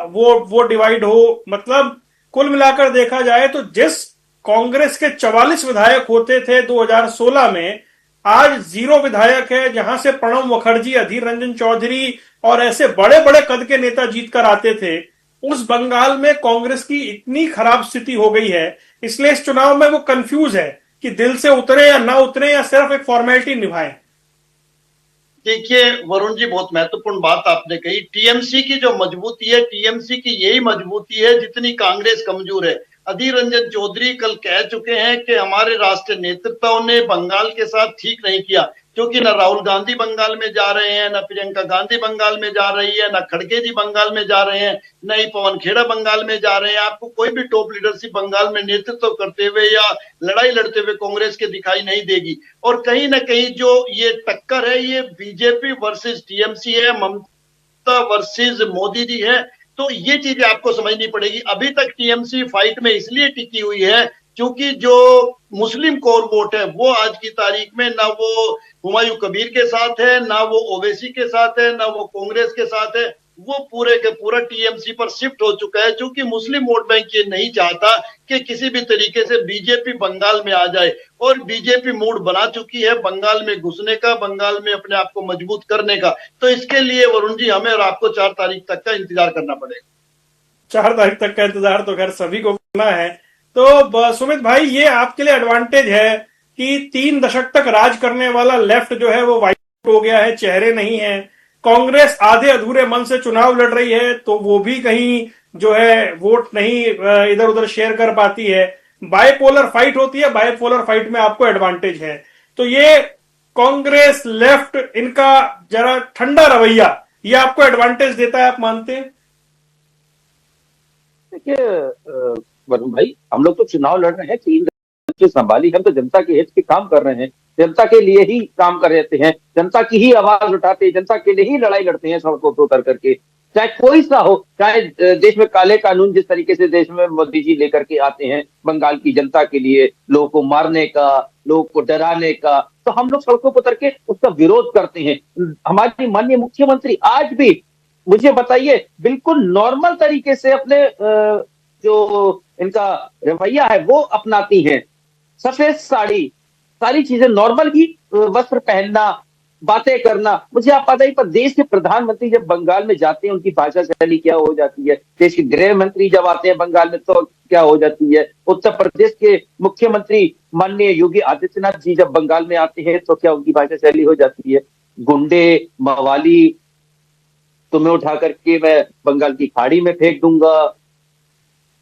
वो डिवाइड हो। मतलब कुल मिलाकर देखा जाए तो जिस कांग्रेस के 44 विधायक होते थे 2016 में, आज 0 विधायक है, जहां से प्रणब मुखर्जी, अधीर रंजन चौधरी और ऐसे बड़े बड़े कद के नेता जीतकर आते थे। उस बंगाल में कांग्रेस की इतनी खराब स्थिति हो गई है, इसलिए इस चुनाव में वो कंफ्यूज है कि दिल से उतरे या ना उतरे, या सिर्फ एक फॉर्मेलिटी निभाएं। देखिए वरुण जी, बहुत महत्वपूर्ण बात आपने कही। टीएमसी की जो मजबूती है, टीएमसी की यही मजबूती है जितनी कांग्रेस कमजोर है। अधीर रंजन चौधरी कल कह चुके हैं कि हमारे राष्ट्रीय नेतृत्व ने बंगाल के साथ ठीक नहीं किया, क्योंकि न राहुल गांधी बंगाल में जा रहे हैं, न प्रियंका गांधी बंगाल में जा रही है, न खड़गे जी बंगाल में जा रहे हैं, न ही पवन खेड़ा बंगाल में जा रहे हैं। आपको कोई भी टॉप लीडरशिप बंगाल में नेतृत्व करते हुए या लड़ाई लड़ते हुए कांग्रेस के दिखाई नहीं देगी। और कहीं ना कहीं जो ये टक्कर है, ये बीजेपी वर्सेस टीएमसी है, ममता वर्सेस मोदी जी है। तो ये चीजें आपको समझनी पड़ेगी। अभी तक टीएमसी फाइट में इसलिए टिकी हुई है क्योंकि जो मुस्लिम कोर वोट है वो आज की तारीख में ना वो हुमायूं कबीर के साथ है, ना वो ओवैसी के साथ है, ना वो कांग्रेस के साथ है। वो पूरे के पूरा टीएमसी पर शिफ्ट हो चुका है, क्योंकि मुस्लिम वोट बैंक ये नहीं चाहता कि किसी भी तरीके से बीजेपी बंगाल में आ जाए। और बीजेपी मूड बना चुकी है बंगाल में घुसने का, बंगाल में अपने आप को मजबूत करने का। तो इसके लिए वरुण जी हमें और आपको 4 तारीख तक का इंतजार करना पड़ेगा। 4 तारीख तक का इंतजार तो खैर सभी को करना है। तो सुमित भाई, ये आपके लिए एडवांटेज है कि 3 दशक तक राज करने वाला लेफ्ट जो है वो वाइट हो गया है, चेहरे नहीं है। कांग्रेस आधे अधूरे मन से चुनाव लड़ रही है, तो वो भी कहीं जो है वोट नहीं इधर उधर शेयर कर पाती है। बायपोलर फाइट होती है, बायपोलर फाइट में आपको एडवांटेज है। तो ये कांग्रेस लेफ्ट इनका जरा ठंडा रवैया ये आपको एडवांटेज देता है, आप मानते हैं? देखिए वरुण भाई, हम लोग तो चुनाव लड़ रहे हैं, 3 संभाली, हम तो जनता के हित के काम कर रहे हैं, जनता के लिए ही काम कर रहे हैं, जनता की ही आवाज उठाते हैं, जनता के लिए ही लड़ाई लड़ते हैं सड़कों पर उतर करके। चाहे कोई सा हो, चाहे देश में काले कानून जिस तरीके से देश में मोदी जी लेकर के आते हैं बंगाल की जनता के लिए, लोगों को मारने का, लोगों को डराने का, तो हम लोग सड़कों पर उतर के उसका विरोध करते हैं। हमारी माननीय मुख्यमंत्री आज भी, मुझे बताइए, बिल्कुल नॉर्मल तरीके से अपने जो इनका रवैया है वो अपनाती हैं। सफेद साड़ी, सारी चीजें नॉर्मल ही वस्त्र पहनना, बातें करना। मुझे आप पता ही, पर देश के प्रधानमंत्री जब बंगाल में जाते हैं उनकी भाषा शैली क्या हो जाती है, देश के गृह मंत्री जब आते हैं बंगाल में तो क्या हो जाती है, उत्तर प्रदेश के मुख्यमंत्री माननीय योगी आदित्यनाथ जी जब बंगाल में आते हैं तो क्या उनकी भाषा शैली हो जाती है। गुंडे, मवाली, तुम्हें उठा करके मैं बंगाल की खाड़ी में फेंक दूंगा,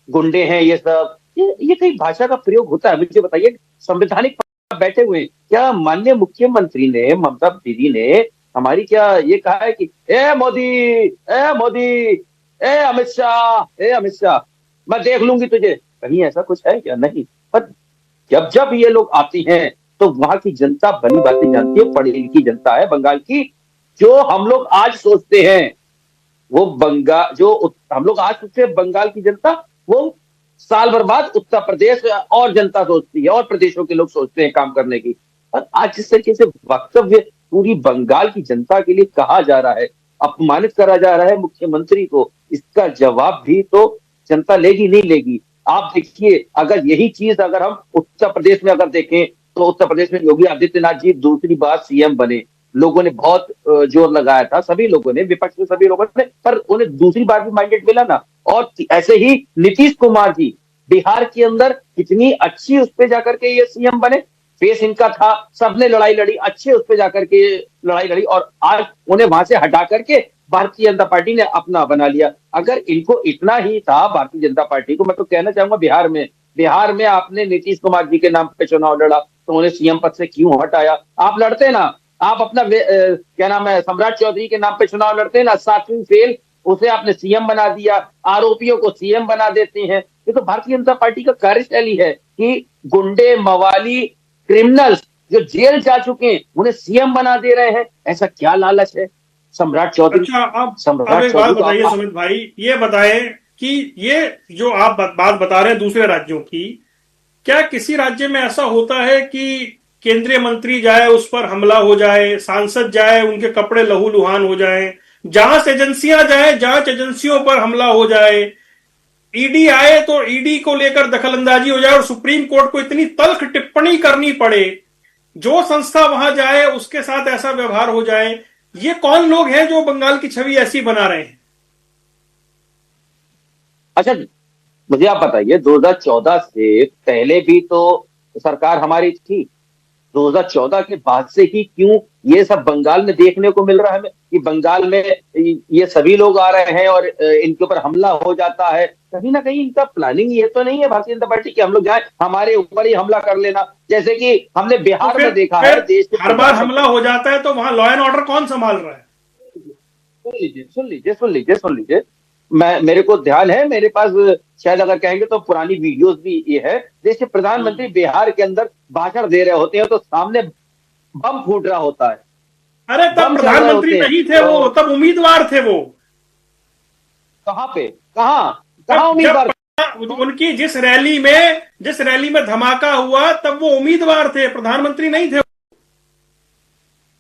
गुंडे हैं ये सब, ये कई भाषा का प्रयोग होता है? मुझे बताइए, संवैधानिक बैठे हुए क्या माननीय मुख्यमंत्री ने, ममता दीदी ने हमारी क्या ये कहा है कि ए मोदी, ए मोदी, ए अमित शाह, ए अमित शाह, मैं देख लूंगी तुझे? कहीं ऐसा कुछ है क्या? नहीं। पर जब जब ये लोग आती हैं तो वहां की जनता भली बातें जानती है, पढ़ी लिखी जनता है बंगाल की। जो हम लोग आज सोचते हैं वो बंगाल, जो हम लोग आज सोचते हैं बंगाल की जनता, वो साल भर बाद उत्तर प्रदेश और जनता सोचती है और प्रदेशों के लोग सोचते हैं काम करने की। और आज जिस तरीके से वक्तव्य पूरी बंगाल की जनता के लिए कहा जा रहा है, अपमानित करा जा रहा है मुख्यमंत्री को, इसका जवाब भी तो जनता लेगी नहीं लेगी? आप देखिए, अगर यही चीज अगर हम उत्तर प्रदेश में अगर देखें तो उत्तर प्रदेश में योगी आदित्यनाथ जी दूसरी बार सीएम बने, लोगों ने बहुत जोर लगाया था, सभी लोगों ने, विपक्ष में सभी लोगों ने, पर उन्हें दूसरी बार भी मैंडेट मिला ना। और ऐसे ही नीतीश कुमार जी बिहार के अंदर कितनी अच्छी उस पे जाकर के ये सीएम बने, फेस इनका था, सबने लड़ाई लड़ी, अच्छे उस पे जाकर के लड़ाई लड़ी, और आज उन्हें वहां से हटा करके भारतीय जनता पार्टी ने अपना बना लिया। अगर इनको इतना ही था भारतीय जनता पार्टी को, मैं तो कहना चाहूंगा बिहार में आपने नीतीश कुमार जी के नाम पे चुनाव लड़ा तो उन्हें सीएम पद से क्यों हटाया? आप लड़ते ना, आप अपना क्या नाम है, सम्राट चौधरी के नाम पे चुनाव लड़ते हैं ना, 7वीं फेल, उसे आपने सीएम बना दिया, आरोपियों को सीएम बना देते हैं। ये तो भारतीय जनता पार्टी का कार्यशैली है कि गुंडे, मवाली, क्रिमिनल्स जो जेल जा चुके हैं उन्हें सीएम बना दे रहे हैं। ऐसा क्या लालच है सम्राट चौधरी? अच्छा, अब एक बात बताइए सुमित भाई, ये बताएं कि ये जो आप बात बता रहे हैं दूसरे राज्यों की, क्या किसी राज्य में ऐसा होता है कि केंद्रीय मंत्री जाए उस पर हमला हो जाए, सांसद जाए उनके कपड़े लहूलुहान हो जाए, जांच एजेंसियां जाए जांच एजेंसियों पर हमला हो जाए, ईडी आए तो ईडी को लेकर दखलंदाजी हो जाए और सुप्रीम कोर्ट को इतनी तल्ख टिप्पणी करनी पड़े, जो संस्था वहां जाए उसके साथ ऐसा व्यवहार हो जाए? ये कौन लोग हैं जो बंगाल की छवि ऐसी बना रहे हैं? अच्छा, मुझे आप बताइए, 2014 से पहले भी तो सरकार हमारी थी, 2014 के बाद से ही क्यों ये सब बंगाल में देखने को मिल रहा है कि बंगाल में ये सभी लोग आ रहे हैं और इनके ऊपर हमला हो जाता है? कहीं ना कहीं इनका प्लानिंग ये तो नहीं है भारतीय जनता पार्टी की हम लोग जाए हमारे ऊपर ही हमला कर लेना, जैसे कि हमने बिहार में देखा है। देश के हर बार हमला हो जाता है तो वहां लॉ एंड ऑर्डर कौन संभाल रहा है? सुन लीजिए। मेरे को ध्यान है, मेरे पास शायद अगर कहेंगे तो पुरानी वीडियोस भी ये है। देश के प्रधानमंत्री बिहार के अंदर भाषण दे रहे होते हैं तो सामने बम फूट रहा होता है। अरे तब प्रधानमंत्री नहीं थे वो, तब उम्मीदवार थे वो। कहाँ उम्मीदवार? उनकी जिस रैली में धमाका हुआ तब वो उम्मीदवार थे, प्रधानमंत्री नहीं थे।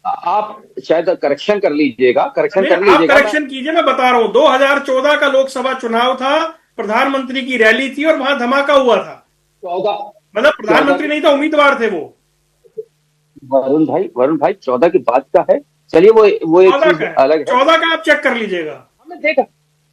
आप शायद करेक्शन कर लीजिएगा, आप करेक्शन कीजिए, मैं बता रहा हूं 2014 का लोकसभा चुनाव था, प्रधानमंत्री की रैली थी और वहां धमाका हुआ था। मतलब प्रधानमंत्री नहीं था, उम्मीदवार थे वो। वरुण भाई 14 की बात का है, चलिए वो एक चीज अलग है। 14 का आप चेक कर लीजिएगा।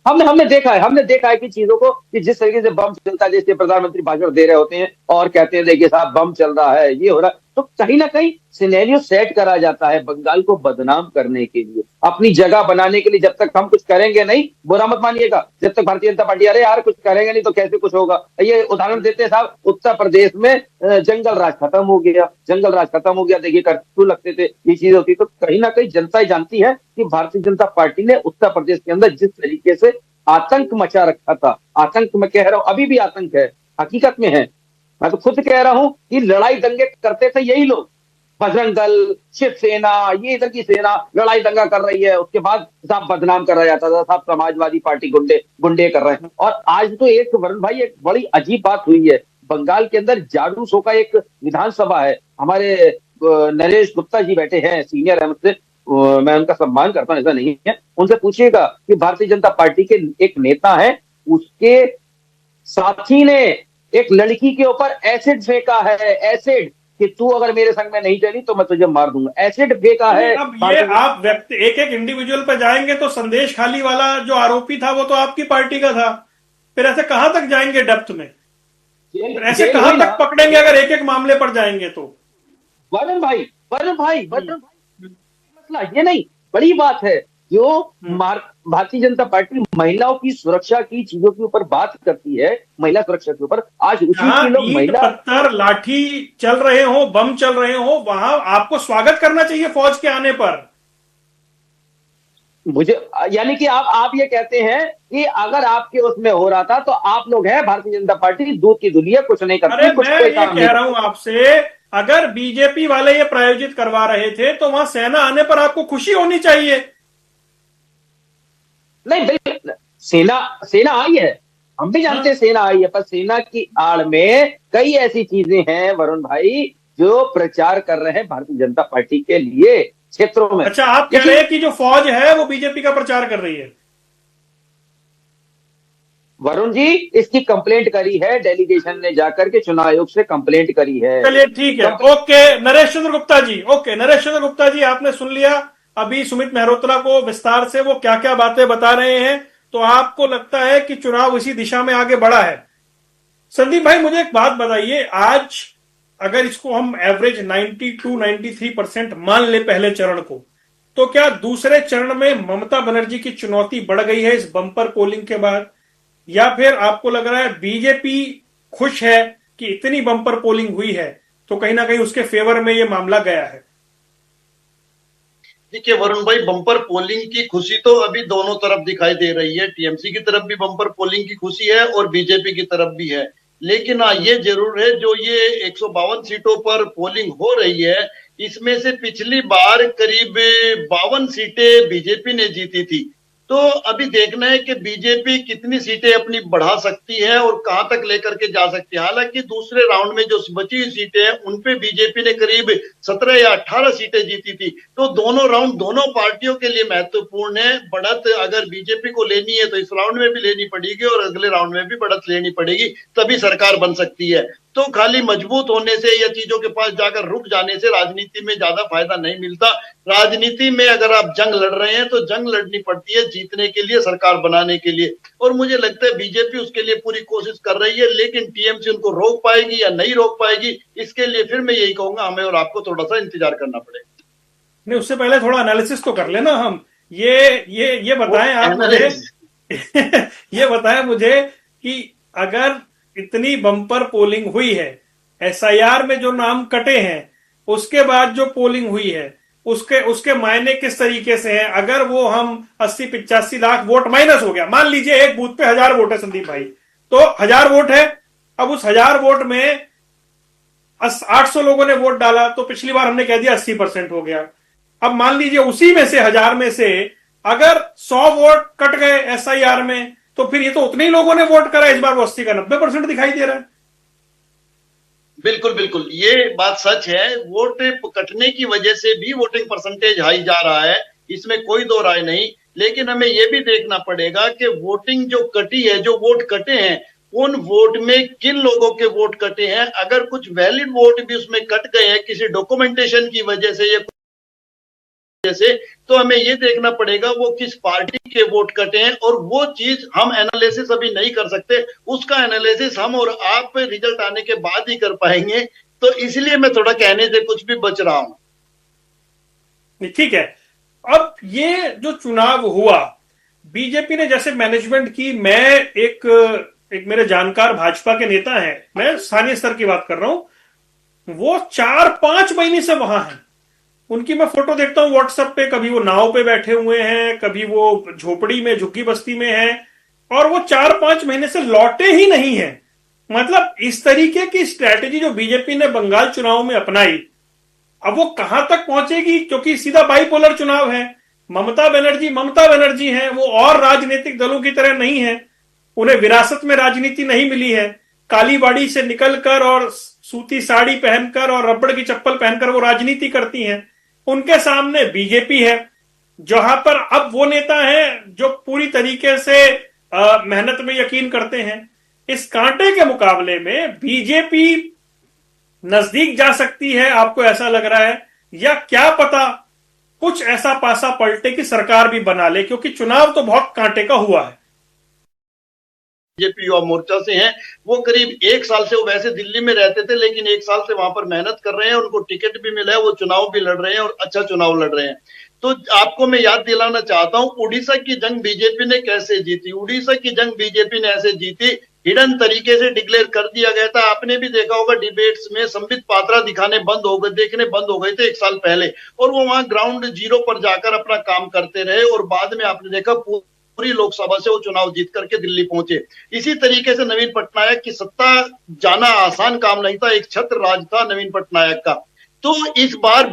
हमने देखा है कि चीजों को कि जिस तरीके से बम चलता है, जैसे प्रधानमंत्री भाषण दे रहे होते हैं और कहते हैं देखिए साहब बम चल रहा है, ये हो रहा है, तो कहीं ना कहीं सिनेरियो सेट करा जाता है बंगाल को बदनाम करने के लिए, अपनी जगह बनाने के लिए। जब तक हम कुछ करेंगे नहीं, बुरा मत मानिएगा, जब तक भारतीय जनता पार्टी अरे यार कुछ करेंगे नहीं तो कैसे कुछ होगा। ये उदाहरण देते हैं साहब, उत्तर प्रदेश में जंगल राज खत्म हो गया, देखिए कर्फ्यू लगते थे, ये चीज होती। तो कहीं ना कहीं जनता जानती है कि भारतीय जनता पार्टी ने उत्तर प्रदेश के अंदर जिस तरीके से आतंक मचा रखा था, आतंक मैं कह रहा हूं अभी भी आतंक है, हकीकत में है। मैं तो खुद कह रहा हूं कि लड़ाई दंगे करते थे यही लोग, बजरंग दल, शिवसेना, ये इधर की सेना लड़ाई दंगा कर रही है, उसके बाद साहब बदनाम करा जाता था, साहब समाजवादी पार्टी गुंडे कर रहे हैं। और आज तो एक वरुण भाई एक बड़ी अजीब बात हुई है, बंगाल के अंदर जाडूसो का एक विधानसभा है, हमारे नरेश गुप्ता जी बैठे हैं, सीनियर है मुझसे, मैं उनका सम्मान करता हूं, ऐसा नहीं है। उनसे पूछिएगा कि भारतीय जनता पार्टी के एक नेता है, उसके साथी ने एक लड़की के ऊपर एसिड फेंका है, एसिड कि तू अगर मेरे संग में नहीं चली तो मैं तुझे मार दूंगा, एसिड फेंका है। अब ये आप व्यक्ति एक इंडिविजुअल पर जाएंगे तो संदेश खाली वाला जो आरोपी था वो तो आपकी पार्टी का था, फिर ऐसे कहां तक जाएंगे डेप्थ में? ऐसे कहां तक पकड़ेंगे अगर एक मामले पर जाएंगे तो? वरुण भाई मसला ये नहीं, बड़ी बात है जो भारतीय जनता पार्टी महिलाओं की सुरक्षा की चीजों के ऊपर बात करती है, महिला सुरक्षा के ऊपर, आज उसी के लोग महिला पत्थर लाठी चल रहे हो, बम चल रहे हो, वहां आपको स्वागत करना चाहिए फौज के आने पर। मुझे यानी कि आप ये कहते हैं कि अगर आपके उसमें हो रहा था तो आप लोग हैं भारतीय जनता पार्टी दूध की दुनिया, कुछ नहीं करती। अरे मैं ये कह रहा हूं आपसे, अगर बीजेपी वाले ये प्रायोजित करवा रहे थे तो वहां सेना आने पर आपको खुशी होनी चाहिए। नहीं बिल्कुल, सेना आई है, हम भी जानते हैं सेना आई है, पर सेना की आड़ में कई ऐसी चीजें हैं वरुण भाई जो प्रचार कर रहे हैं भारतीय जनता पार्टी के लिए क्षेत्रों में। अच्छा, आप कह रहे हैं कि जो फौज है वो बीजेपी का प्रचार कर रही है? वरुण जी इसकी कंप्लेंट करी है, डेलीगेशन ने जाकर के चुनाव आयोग से कंप्लेंट करी है। चलिए ठीक है, ओके नरेश चंद्र गुप्ता जी, आपने सुन लिया अभी सुमित मेहरोत्रा को विस्तार से, वो क्या क्या बातें बता रहे हैं, तो आपको लगता है कि चुनाव इसी दिशा में आगे बढ़ा है? संदीप भाई मुझे एक बात बताइए, आज अगर इसको हम एवरेज 92-93% मान ले पहले चरण को, तो क्या दूसरे चरण में ममता बनर्जी की चुनौती बढ़ गई है इस बम्पर पोलिंग के बाद, या फिर आपको लग रहा है बीजेपी खुश है कि इतनी बम्पर पोलिंग हुई है तो कहीं ना कहीं उसके फेवर में ये मामला गया है? देखिए वरुण भाई, बम्पर पोलिंग की खुशी तो अभी दोनों तरफ दिखाई दे रही है, टीएमसी की तरफ भी बम्पर पोलिंग की खुशी है और बीजेपी की तरफ भी है। लेकिन ये जरूर है, जो ये 152 सीटों पर पोलिंग हो रही है, इसमें से पिछली बार करीब 52 सीटें बीजेपी ने जीती थी। तो अभी देखना है कि बीजेपी कितनी सीटें अपनी बढ़ा सकती है और कहां तक लेकर के जा सकती है। हालांकि दूसरे राउंड में जो बची हुई सीटें हैं उन पे बीजेपी ने करीब 17 या 18 सीटें जीती थी। तो दोनों राउंड दोनों पार्टियों के लिए महत्वपूर्ण है। बढ़त अगर बीजेपी को लेनी है तो इस राउंड में भी लेनी पड़ेगी और अगले राउंड में भी बढ़त लेनी पड़ेगी, तभी सरकार बन सकती है। तो खाली मजबूत होने से या चीजों के पास जाकर रुक जाने से राजनीति में ज्यादा फायदा नहीं मिलता। राजनीति में अगर आप जंग लड़ रहे हैं तो जंग लड़नी पड़ती है जीतने के लिए, सरकार बनाने के लिए, और मुझे लगता है बीजेपी उसके लिए पूरी कोशिश कर रही है, लेकिन टीएमसी उनको रोक पाएगी या नहीं रोक पाएगी, इसके लिए फिर मैं यही कहूंगा हमें और आपको थोड़ा सा इंतजार करना पड़ेगा। नहीं, उससे पहले थोड़ा एनालिसिस तो कर लेना हम। ये बताएं आप मुझे ये बताएं मुझे कि अगर इतनी बम्पर पोलिंग हुई है, एसआईआर में जो नाम कटे हैं, उसके बाद जो पोलिंग हुई है, उसके मायने किस तरीके से हैं? अगर वो हम 80-85 लाख वोट माइनस हो गया, मान लीजिए एक बूथ पे 1000 वोट है संदीप भाई, तो 1000 वोट है, अब उस 1000 वोट में 800 लोगों ने वोट डाला, तो पिछली बार हमने कह दिया 80% हो गया। अब मान लीजिए उसी में से 1000 में से अगर 100 वोट कट गए एसआईआर में, तो फिर ये तो उतने ही लोगों ने वोट करा, इस बार वो 80 का 90% दिखाई दे रहा है। बिल्कुल बिल्कुल, ये बात सच है। वोट कटने की वजह से भी वोटिंग परसेंटेज हाई जा रहा है, इसमें कोई दो राय नहीं, लेकिन हमें यह भी देखना पड़ेगा कि वोटिंग जो कटी है, जो वोट कटे हैं, उन वोट में किन लोगों के वोट कटे हैं। अगर कुछ वैलिड वोट भी उसमें कट गए हैं किसी डॉक्यूमेंटेशन की वजह से या जैसे, तो हमें यह देखना पड़ेगा वो किस पार्टी के वोट कटे हैं, और वो चीज हम एनालिसिस अभी नहीं कर सकते, उसका एनालिसिस हम और आप रिजल्ट आने के बाद ही कर पाएंगे। तो इसलिए मैं थोड़ा कहने से कुछ भी बच रहा हूं। ठीक है, अब ये जो चुनाव हुआ, बीजेपी ने जैसे मैनेजमेंट की, मैं एक मेरे जानकार भाजपा के नेता हैं, मैं स्थानीय स्तर की बात कर रहा हूं, वो 4-5 महीने से वहां हैं। उनकी मैं फोटो देखता हूं व्हाट्सएप पे, कभी वो नाव पे बैठे हुए हैं, कभी वो झोपड़ी में, झुग्गी बस्ती में हैं, और वो 4-5 महीने से लौटे ही नहीं है। मतलब इस तरीके की स्ट्रैटेजी जो बीजेपी ने बंगाल चुनाव में अपनाई, अब वो कहां तक पहुंचेगी, क्योंकि सीधा बाइपोलर चुनाव है। ममता बनर्जी हैं, वो और राजनीतिक दलों की तरह नहीं है, उन्हें विरासत में राजनीति नहीं मिली है। कालीबाड़ी से निकलकर और सूती साड़ी पहनकर और रबड़ की चप्पल पहनकर वो राजनीति करती हैं। उनके सामने बीजेपी है, जहां पर अब वो नेता हैं जो पूरी तरीके से मेहनत में यकीन करते हैं। इस कांटे के मुकाबले में बीजेपी नजदीक जा सकती है, आपको ऐसा लग रहा है, या क्या पता कुछ ऐसा पासा पलटे कि सरकार भी बना ले, क्योंकि चुनाव तो बहुत कांटे का हुआ है। बीजेपी युवा मोर्चा से हैं, वो करीब 1 साल से, वो वैसे दिल्ली में रहते थे लेकिन 1 साल से वहां पर मेहनत कर रहे हैं, उनको टिकट भी मिला है, वो चुनाव भी लड़ रहे हैं और अच्छा चुनाव लड़ रहे हैं। तो आपको मैं याद दिलाना चाहता हूं, उड़ीसा की जंग बीजेपी ने कैसे जीती। उड़ीसा की जंग बीजेपी ने ऐसे जीती, हिडन तरीके से डिक्लेयर कर दिया गया था। आपने भी देखा होगा डिबेट्स में संबित पात्रा देखने बंद हो गए थे 1 साल पहले, और वो वहां ग्राउंड जीरो पर जाकर अपना काम करते रहे, और बाद में आपने देखा पूरी लोकसभा से वो चुनाव जीत करके दिल्ली पहुंचे। इसी तरीके से नवीन पटनायक की सत्ता जाना आसान काम नहीं था, एक छत्र राज था नवीन पटनायक का। तो इस बार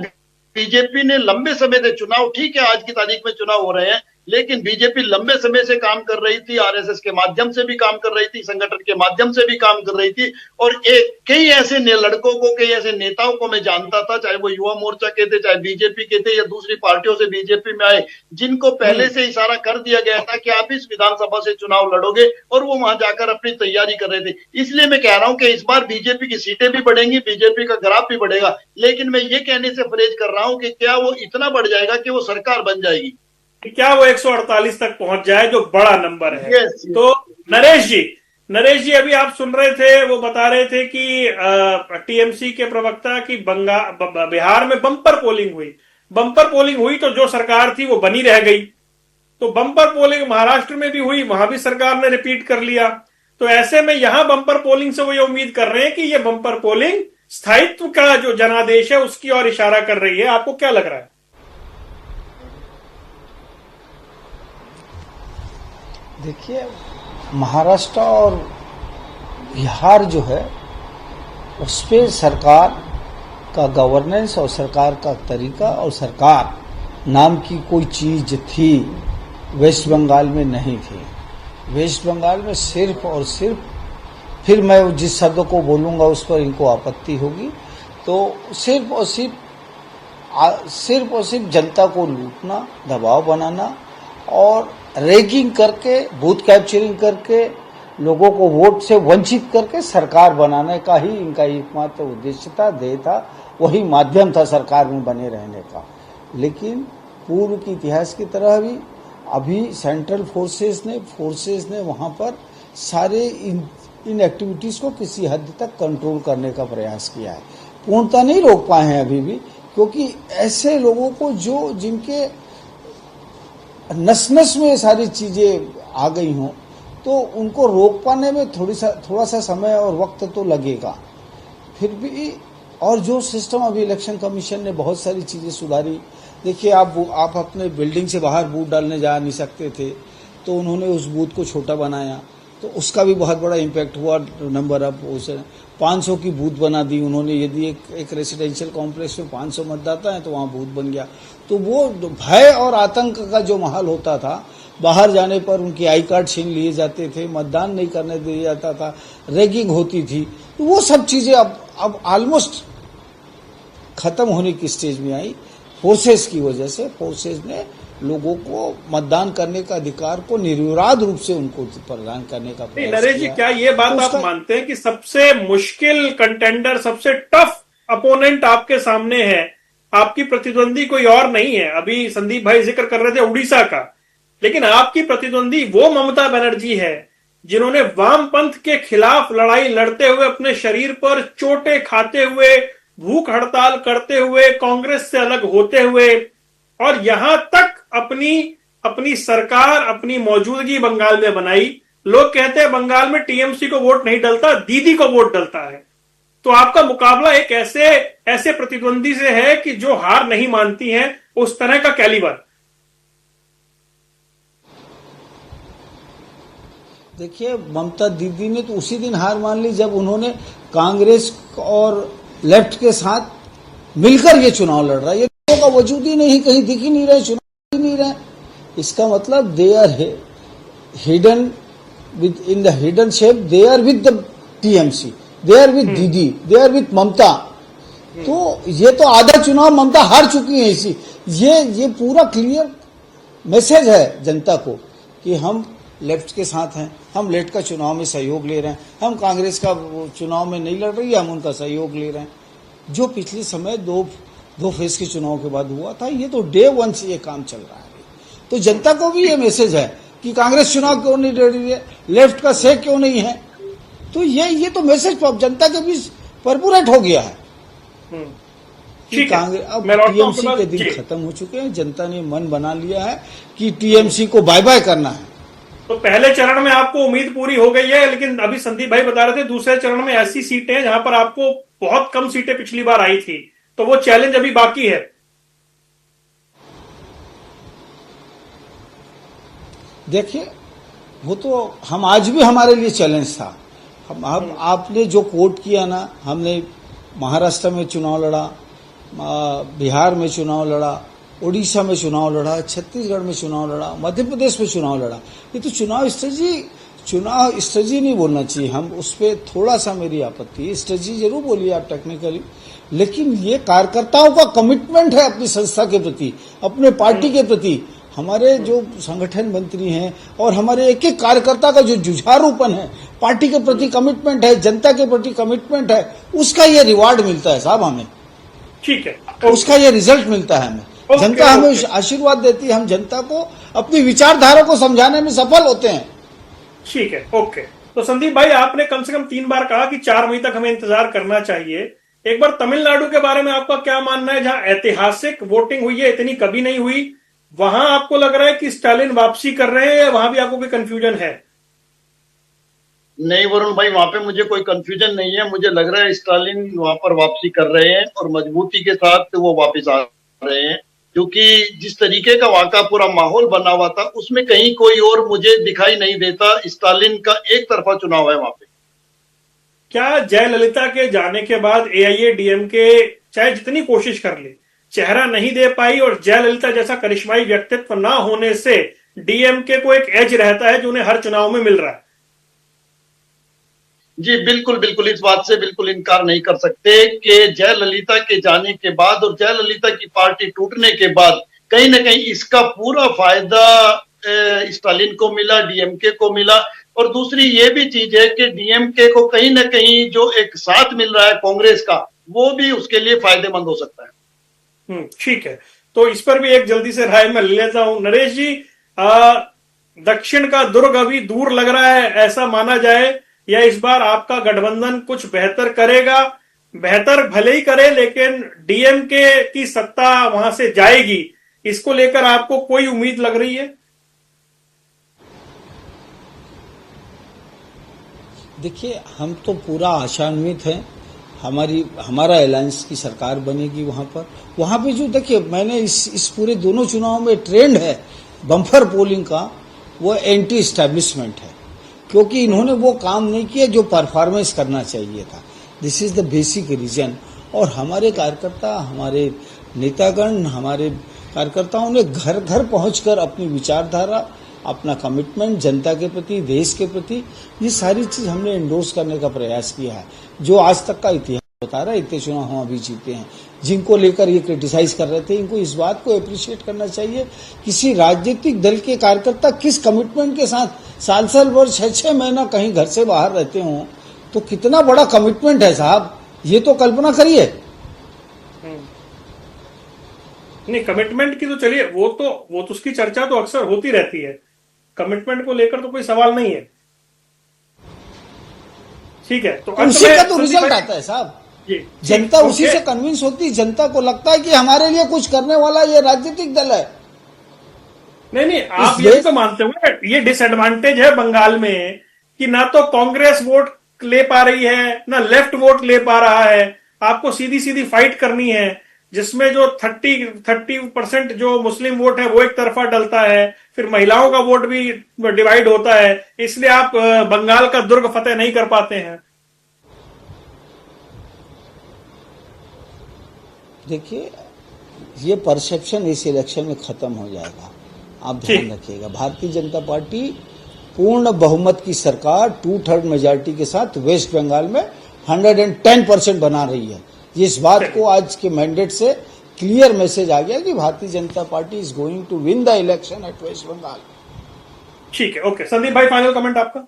बीजेपी ने लंबे समय से चुनाव, ठीक है आज की तारीख में चुनाव हो रहे हैं, लेकिन बीजेपी लंबे समय से काम कर रही थी, आरएसएस के माध्यम से भी काम कर रही थी, संगठन के माध्यम से भी काम कर रही थी, और कई ऐसे लड़कों को, कई ऐसे नेताओं को मैं जानता था, चाहे वो युवा मोर्चा के थे, चाहे बीजेपी के थे या दूसरी पार्टियों से बीजेपी में आए, जिनको पहले से इशारा कर दिया गया था कि आप इस विधानसभा से चुनाव लड़ोगे, और वो वहां जाकर अपनी तैयारी कर रहे थे। इसलिए मैं कह रहा हूं कि इस बार बीजेपी की सीटें भी बढ़ेंगी, बीजेपी का ग्राफ भी बढ़ेगा, लेकिन मैं ये कहने से परहेज कर रहा हूं कि क्या वो इतना बढ़ जाएगा कि वो सरकार बन जाएगी, क्या वो 148 तक पहुंच जाए, जो बड़ा नंबर है। yes. तो नरेश जी अभी आप सुन रहे थे, वो बता रहे थे कि टीएमसी के प्रवक्ता की बिहार में बम्पर पोलिंग हुई तो जो सरकार थी वो बनी रह गई। तो बम्पर पोलिंग महाराष्ट्र में भी हुई, वहां भी सरकार ने रिपीट कर लिया। तो ऐसे में यहां बम्पर पोलिंग से वो ये उम्मीद कर रहे हैं कि ये बम्पर पोलिंग स्थायित्व का जो जनादेश है उसकी ओर इशारा कर रही है। आपको क्या लग रहा है? देखिए, महाराष्ट्र और बिहार जो है उस पर सरकार का गवर्नेंस और सरकार का तरीका और सरकार नाम की कोई चीज थी, वेस्ट बंगाल में नहीं थी। वेस्ट बंगाल में सिर्फ और सिर्फ, फिर मैं जिस शब्द को बोलूँगा उस पर इनको आपत्ति होगी, तो सिर्फ और सिर्फ जनता को लूटना, दबाव बनाना और रैगिंग करके, बूथ कैप्चरिंग करके लोगों को वोट से वंचित करके सरकार बनाने का ही इनका एकमात्र उद्देश्य था, ध्येय था, वही माध्यम था सरकार में बने रहने का। लेकिन पूर्व के इतिहास की तरह भी अभी सेंट्रल फोर्सेस ने वहां पर सारे इन एक्टिविटीज को किसी हद तक कंट्रोल करने का प्रयास किया है। पूर्णतः नहीं रोक पाए हैं अभी भी, क्योंकि ऐसे लोगों को जिनके नस नस में सारी चीजें आ गई हों, तो उनको रोक पाने में थोड़ा सा समय और वक्त तो लगेगा। फिर भी और जो सिस्टम अभी इलेक्शन कमीशन ने बहुत सारी चीजें सुधारी। देखिए, आप अपने बिल्डिंग से बाहर बूथ डालने जा नहीं सकते थे, तो उन्होंने उस बूथ को छोटा बनाया, तो उसका भी बहुत बड़ा इम्पैक्ट हुआ। नंबर अब 500 की बूथ बना दी उन्होंने। यदि एक रेसिडेंशियल कॉम्प्लेक्स में 500 मतदाता है तो वहाँ बूथ बन गया। तो वो भय और आतंक का जो माहौल होता था, बाहर जाने पर उनके आई कार्ड छीन लिए जाते थे, मतदान नहीं करने दिया जाता था, रैगिंग होती थी, तो वो सब चीजें अब ऑलमोस्ट खत्म होने की स्टेज में आई। फोर्सेस की वजह से फोर्सेस ने लोगों को मतदान करने का अधिकार को निर्विवाद रूप से उनको प्रदान करने का प्रयास किया। नरेश जी, क्या ये बात आप मानते हैं कि सबसे मुश्किल कंटेंडर, सबसे टफ अपोनेंट आपके सामने है, आपकी प्रतिद्वंदी कोई और नहीं है? अभी संदीप भाई जिक्र कर रहे थे उड़ीसा का, लेकिन आपकी प्रतिद्वंदी वो ममता बनर्जी है जिन्होंने वामपंथ के खिलाफ लड़ाई लड़ते हुए, अपने शरीर पर चोटें खाते हुए, भूख हड़ताल करते हुए, कांग्रेस से अलग होते हुए, और यहां तक अपनी सरकार, अपनी मौजूदगी बंगाल में बनाई। लोग कहते हैं बंगाल में टीएमसी को वोट नहीं डलता, दीदी को वोट डलता है। तो आपका मुकाबला एक ऐसे प्रतिद्वंदी से है कि जो हार नहीं मानती है, उस तरह का कैलिबर। देखिए, ममता दीदी ने तो उसी दिन हार मान ली जब उन्होंने कांग्रेस और लेफ्ट के साथ मिलकर ये चुनाव लड़ रहा है। ये लोगों का वजूद ही नहीं, कहीं दिख ही नहीं रहे, चुनाव ही नहीं रहे। इसका मतलब they are hidden in the hidden shape, they are with the TMC, they are with Didi, they are with ममता। तो ये तो आधा चुनाव ममता हार चुकी है। इसी ये पूरा क्लियर मैसेज है जनता को कि हम लेफ्ट के साथ हैं, हम लेफ्ट का चुनाव में सहयोग ले रहे हैं, हम कांग्रेस का चुनाव में नहीं लड़ रही है, हम उनका सहयोग ले रहे हैं। जो पिछले समय दो फेज के चुनाव के बाद हुआ था, ये तो डे 1 से ये काम चल रहा है। तो जनता को भी ये मैसेज है कि कांग्रेस चुनाव क्यों नहीं लड़ रही है, लेफ्ट का से क्यों नहीं है। तो ये तो मैसेज जनता के बीच परपुरेट हो गया है कि कांग्रेस अब टीएमसी के दिन खत्म हो चुके हैं। जनता ने मन बना लिया है कि टीएमसी को बाय बाय करना है। तो पहले चरण में आपको उम्मीद पूरी हो गई है, लेकिन अभी संदीप भाई बता रहे थे दूसरे चरण में ऐसी सीटें जहां पर आपको बहुत कम सीटें पिछली बार आई थी, तो वो चैलेंज अभी बाकी है। देखिए, वो तो हम आज भी हमारे लिए चैलेंज था। हम आपने जो कोट किया ना, हमने महाराष्ट्र में चुनाव लड़ा, बिहार में चुनाव लड़ा, उड़ीसा में चुनाव लड़ा, छत्तीसगढ़ में चुनाव लड़ा, मध्य प्रदेश में चुनाव लड़ा। ये तो चुनाव स्ट्रेटजी नहीं बोलना चाहिए, हम उस पर थोड़ा सा मेरी आपत्ति है। स्ट्रेटजी जरूर बोलिए आप टेक्निकली, लेकिन ये कार्यकर्ताओं का कमिटमेंट है अपनी संस्था के प्रति, अपने पार्टी के प्रति। हमारे जो संगठन मंत्री हैं और हमारे एक एक कार्यकर्ता का जो जुझारूपन है, पार्टी के प्रति कमिटमेंट है, जनता के प्रति कमिटमेंट है, उसका ये रिवार्ड मिलता है साहब हमें। ठीक है, उसका ये रिजल्ट मिलता है हमें। जनता हमें आशीर्वाद देती है, हम जनता को अपनी विचारधारा को समझाने में सफल होते हैं। ठीक है, ओके। तो संदीप भाई, आपने कम से कम 3 बार कहा कि 4 मई तक हमें इंतजार करना चाहिए। एक बार तमिलनाडु के बारे में आपका क्या मानना है, जहां ऐतिहासिक वोटिंग हुई है, इतनी कभी नहीं हुई? वहां आपको लग रहा है कि स्टालिन वापसी कर रहे हैं, या वहां भी आपको कोई कंफ्यूजन है? नहीं वरुण भाई, वहां पे मुझे कोई कंफ्यूजन नहीं है। मुझे लग रहा है स्टालिन वहां पर वापसी कर रहे हैं और मजबूती के साथ वो वापस आ रहे हैं, क्योंकि जिस तरीके का वहां का पूरा माहौल बना हुआ था, उसमें कहीं कोई और मुझे दिखाई नहीं देता। स्टालिन का एक तरफा चुनाव है वहां पे। क्या जयललिता के जाने के बाद एआईएडीएमके चाहे जितनी कोशिश कर ले, चेहरा नहीं दे पाई, और जयललिता जैसा करिश्माई व्यक्तित्व ना होने से डीएमके को एक एज रहता है जो उन्हें हर चुनाव में मिल रहा है? जी बिल्कुल बिल्कुल, इस बात से बिल्कुल इनकार नहीं कर सकते कि जयललिता के जाने के बाद और जयललिता की पार्टी टूटने के बाद कहीं ना कहीं इसका पूरा फायदा स्टालिन को मिला, डीएमके को मिला। और दूसरी ये भी चीज है कि डीएमके को कहीं ना कहीं जो एक साथ मिल रहा है कांग्रेस का, वो भी उसके लिए फायदेमंद हो सकता है। ठीक है, तो इस पर भी एक जल्दी से राय मैं ले लेता हूं। नरेश जी, दक्षिण का दुर्ग अभी दूर लग रहा है, ऐसा माना जाए, या इस बार आपका गठबंधन कुछ बेहतर करेगा? बेहतर भले ही करे, लेकिन डीएमके की सत्ता वहां से जाएगी, इसको लेकर आपको कोई उम्मीद लग रही है? देखिए, हम तो पूरा आशान्वित हैं। हमारा अलायंस की सरकार बनेगी वहां पे जो देखिए, मैंने इस पूरे दोनों चुनाव में ट्रेंड है बम्पर पोलिंग का, वो एंटी एस्टैब्लिशमेंट है, क्योंकि इन्होंने वो काम नहीं किया जो परफॉर्मेंस करना चाहिए था। This is the basic reason. और हमारे कार्यकर्ता, हमारे नेतागण, हमारे कार्यकर्ताओं ने घर घर पहुंचकर अपनी विचारधारा, अपना कमिटमेंट जनता के प्रति, देश के प्रति, ये सारी चीज हमने एंडोर्स करने का प्रयास किया है। जो आज तक का इतिहास बता रहा है, इतने चुनाव हम अभी जीते हैं, जिनको लेकर ये क्रिटिसाइज कर रहे थे, इनको इस बात को अप्रिशिएट करना चाहिए। किसी राजनीतिक दल के कार्यकर्ता किस कमिटमेंट के साथ साल भर 6 महीना कहीं घर से बाहर रहते हों, तो कितना बड़ा कमिटमेंट है साहब, ये तो कल्पना करिए। नहीं, कमिटमेंट की तो चलिए, वो तो उसकी चर्चा तो अक्सर होती रहती है, कमिटमेंट को लेकर तो कोई सवाल नहीं है। ठीक है, तो उसी का तो रिजल्ट आता है साहब। जनता उसी से कन्विंस होती है, जनता को लगता है कि हमारे लिए कुछ करने वाला ये राजनीतिक दल है। नहीं, आप ये तो मानते हो ये डिसएडवांटेज है बंगाल में कि ना तो कांग्रेस वोट ले पा रही है, ना लेफ्ट वोट ले पा रहा है। आपको सीधी सीधी फाइट करनी है, जिसमें जो 30% जो मुस्लिम वोट है वो एक तरफा डलता है, फिर महिलाओं का वोट भी डिवाइड होता है, इसलिए आप बंगाल का दुर्ग फतेह नहीं कर पाते हैं। देखिए, ये परसेप्शन इस इलेक्शन में खत्म हो जाएगा, आप ध्यान रखिएगा। भारतीय जनता पार्टी पूर्ण बहुमत की सरकार 2/3 मेजॉरिटी के साथ वेस्ट बंगाल में 110% बना रही है। इस बात को आज के मैंडेट से क्लियर मैसेज आ गया कि Bharatiya Janata Party is going to win the election at West Bengal. ठीक है, ओके। संदीप भाई, फाइनल कमेंट आपका।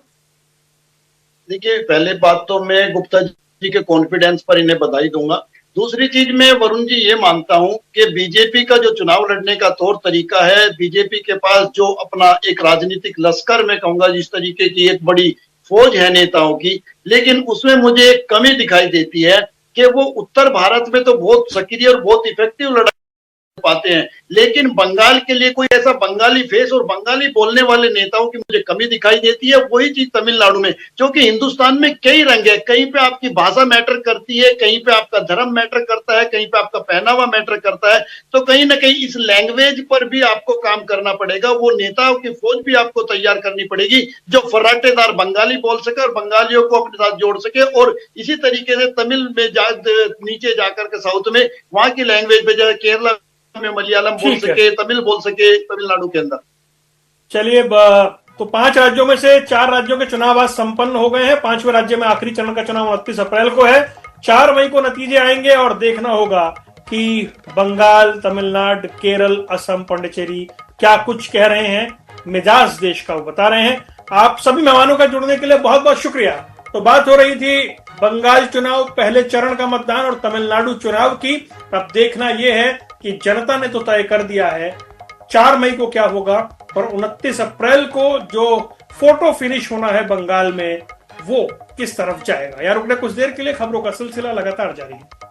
देखिए, पहले बात तो मैं गुप्ता जी के कॉन्फिडेंस पर इन्हें बधाई दूंगा। दूसरी चीज, मैं वरुण जी ये मानता हूं कि बीजेपी का जो चुनाव लड़ने का तौर तरीका है, बीजेपी के पास जो अपना एक राजनीतिक लश्कर, मैं कहूंगा जिस तरीके की एक बड़ी फौज है नेताओं की, लेकिन उसमें मुझे एक कमी दिखाई देती है कि वो उत्तर भारत में तो बहुत सक्रिय और बहुत इफेक्टिव लड़ाई पाते हैं, लेकिन बंगाल के लिए कोई ऐसा बंगाली फेस और बंगाली बोलने वाले नेताओं की मुझे कमी दिखाई देती है। वही चीज तमिलनाडु में, क्योंकि हिंदुस्तान में कई रंग है, कहीं पे आपकी भाषा मैटर करती है, कहीं पे आपका धर्म मैटर करता है, कहीं पे आपका पहनावा मैटर करता है, तो कहीं ना कहीं इस लैंग्वेज पर भी आपको काम करना पड़ेगा। वो नेताओं की फौज भी आपको तैयार करनी पड़ेगी जो फर्राटेदार बंगाली बोल सके और बंगालियों को अपने साथ जोड़ सके। और इसी तरीके से तमिल में नीचे जाकर के साउथ में वहां की लैंग्वेज में, जैसे केरला में मलयालम बोल सके, तमिल बोल सके तमिलनाडु के अंदर। चलिए, तो 5 राज्यों में से 4 राज्यों के चुनाव आज संपन्न हो गए हैं। 5वें राज्य में आखिरी चरण का चुनाव 29 अप्रैल को है। 4 मई को नतीजे आएंगे और देखना होगा कि बंगाल, तमिलनाडु, केरल, असम, पुडुचेरी क्या कुछ कह रहे हैं, मिजाज देश का वो बता रहे हैं। आप सभी मेहमानों का जुड़ने के लिए बहुत बहुत शुक्रिया। तो बात हो रही थी बंगाल चुनाव पहले चरण का मतदान और तमिलनाडु चुनाव की। अब देखना यह है कि जनता ने तो तय कर दिया है 4 मई को क्या होगा, और 29 अप्रैल को जो फोटो फिनिश होना है बंगाल में वो किस तरफ जाएगा। यार रुकने कुछ देर के लिए, खबरों का सिलसिला लगातार जारी है।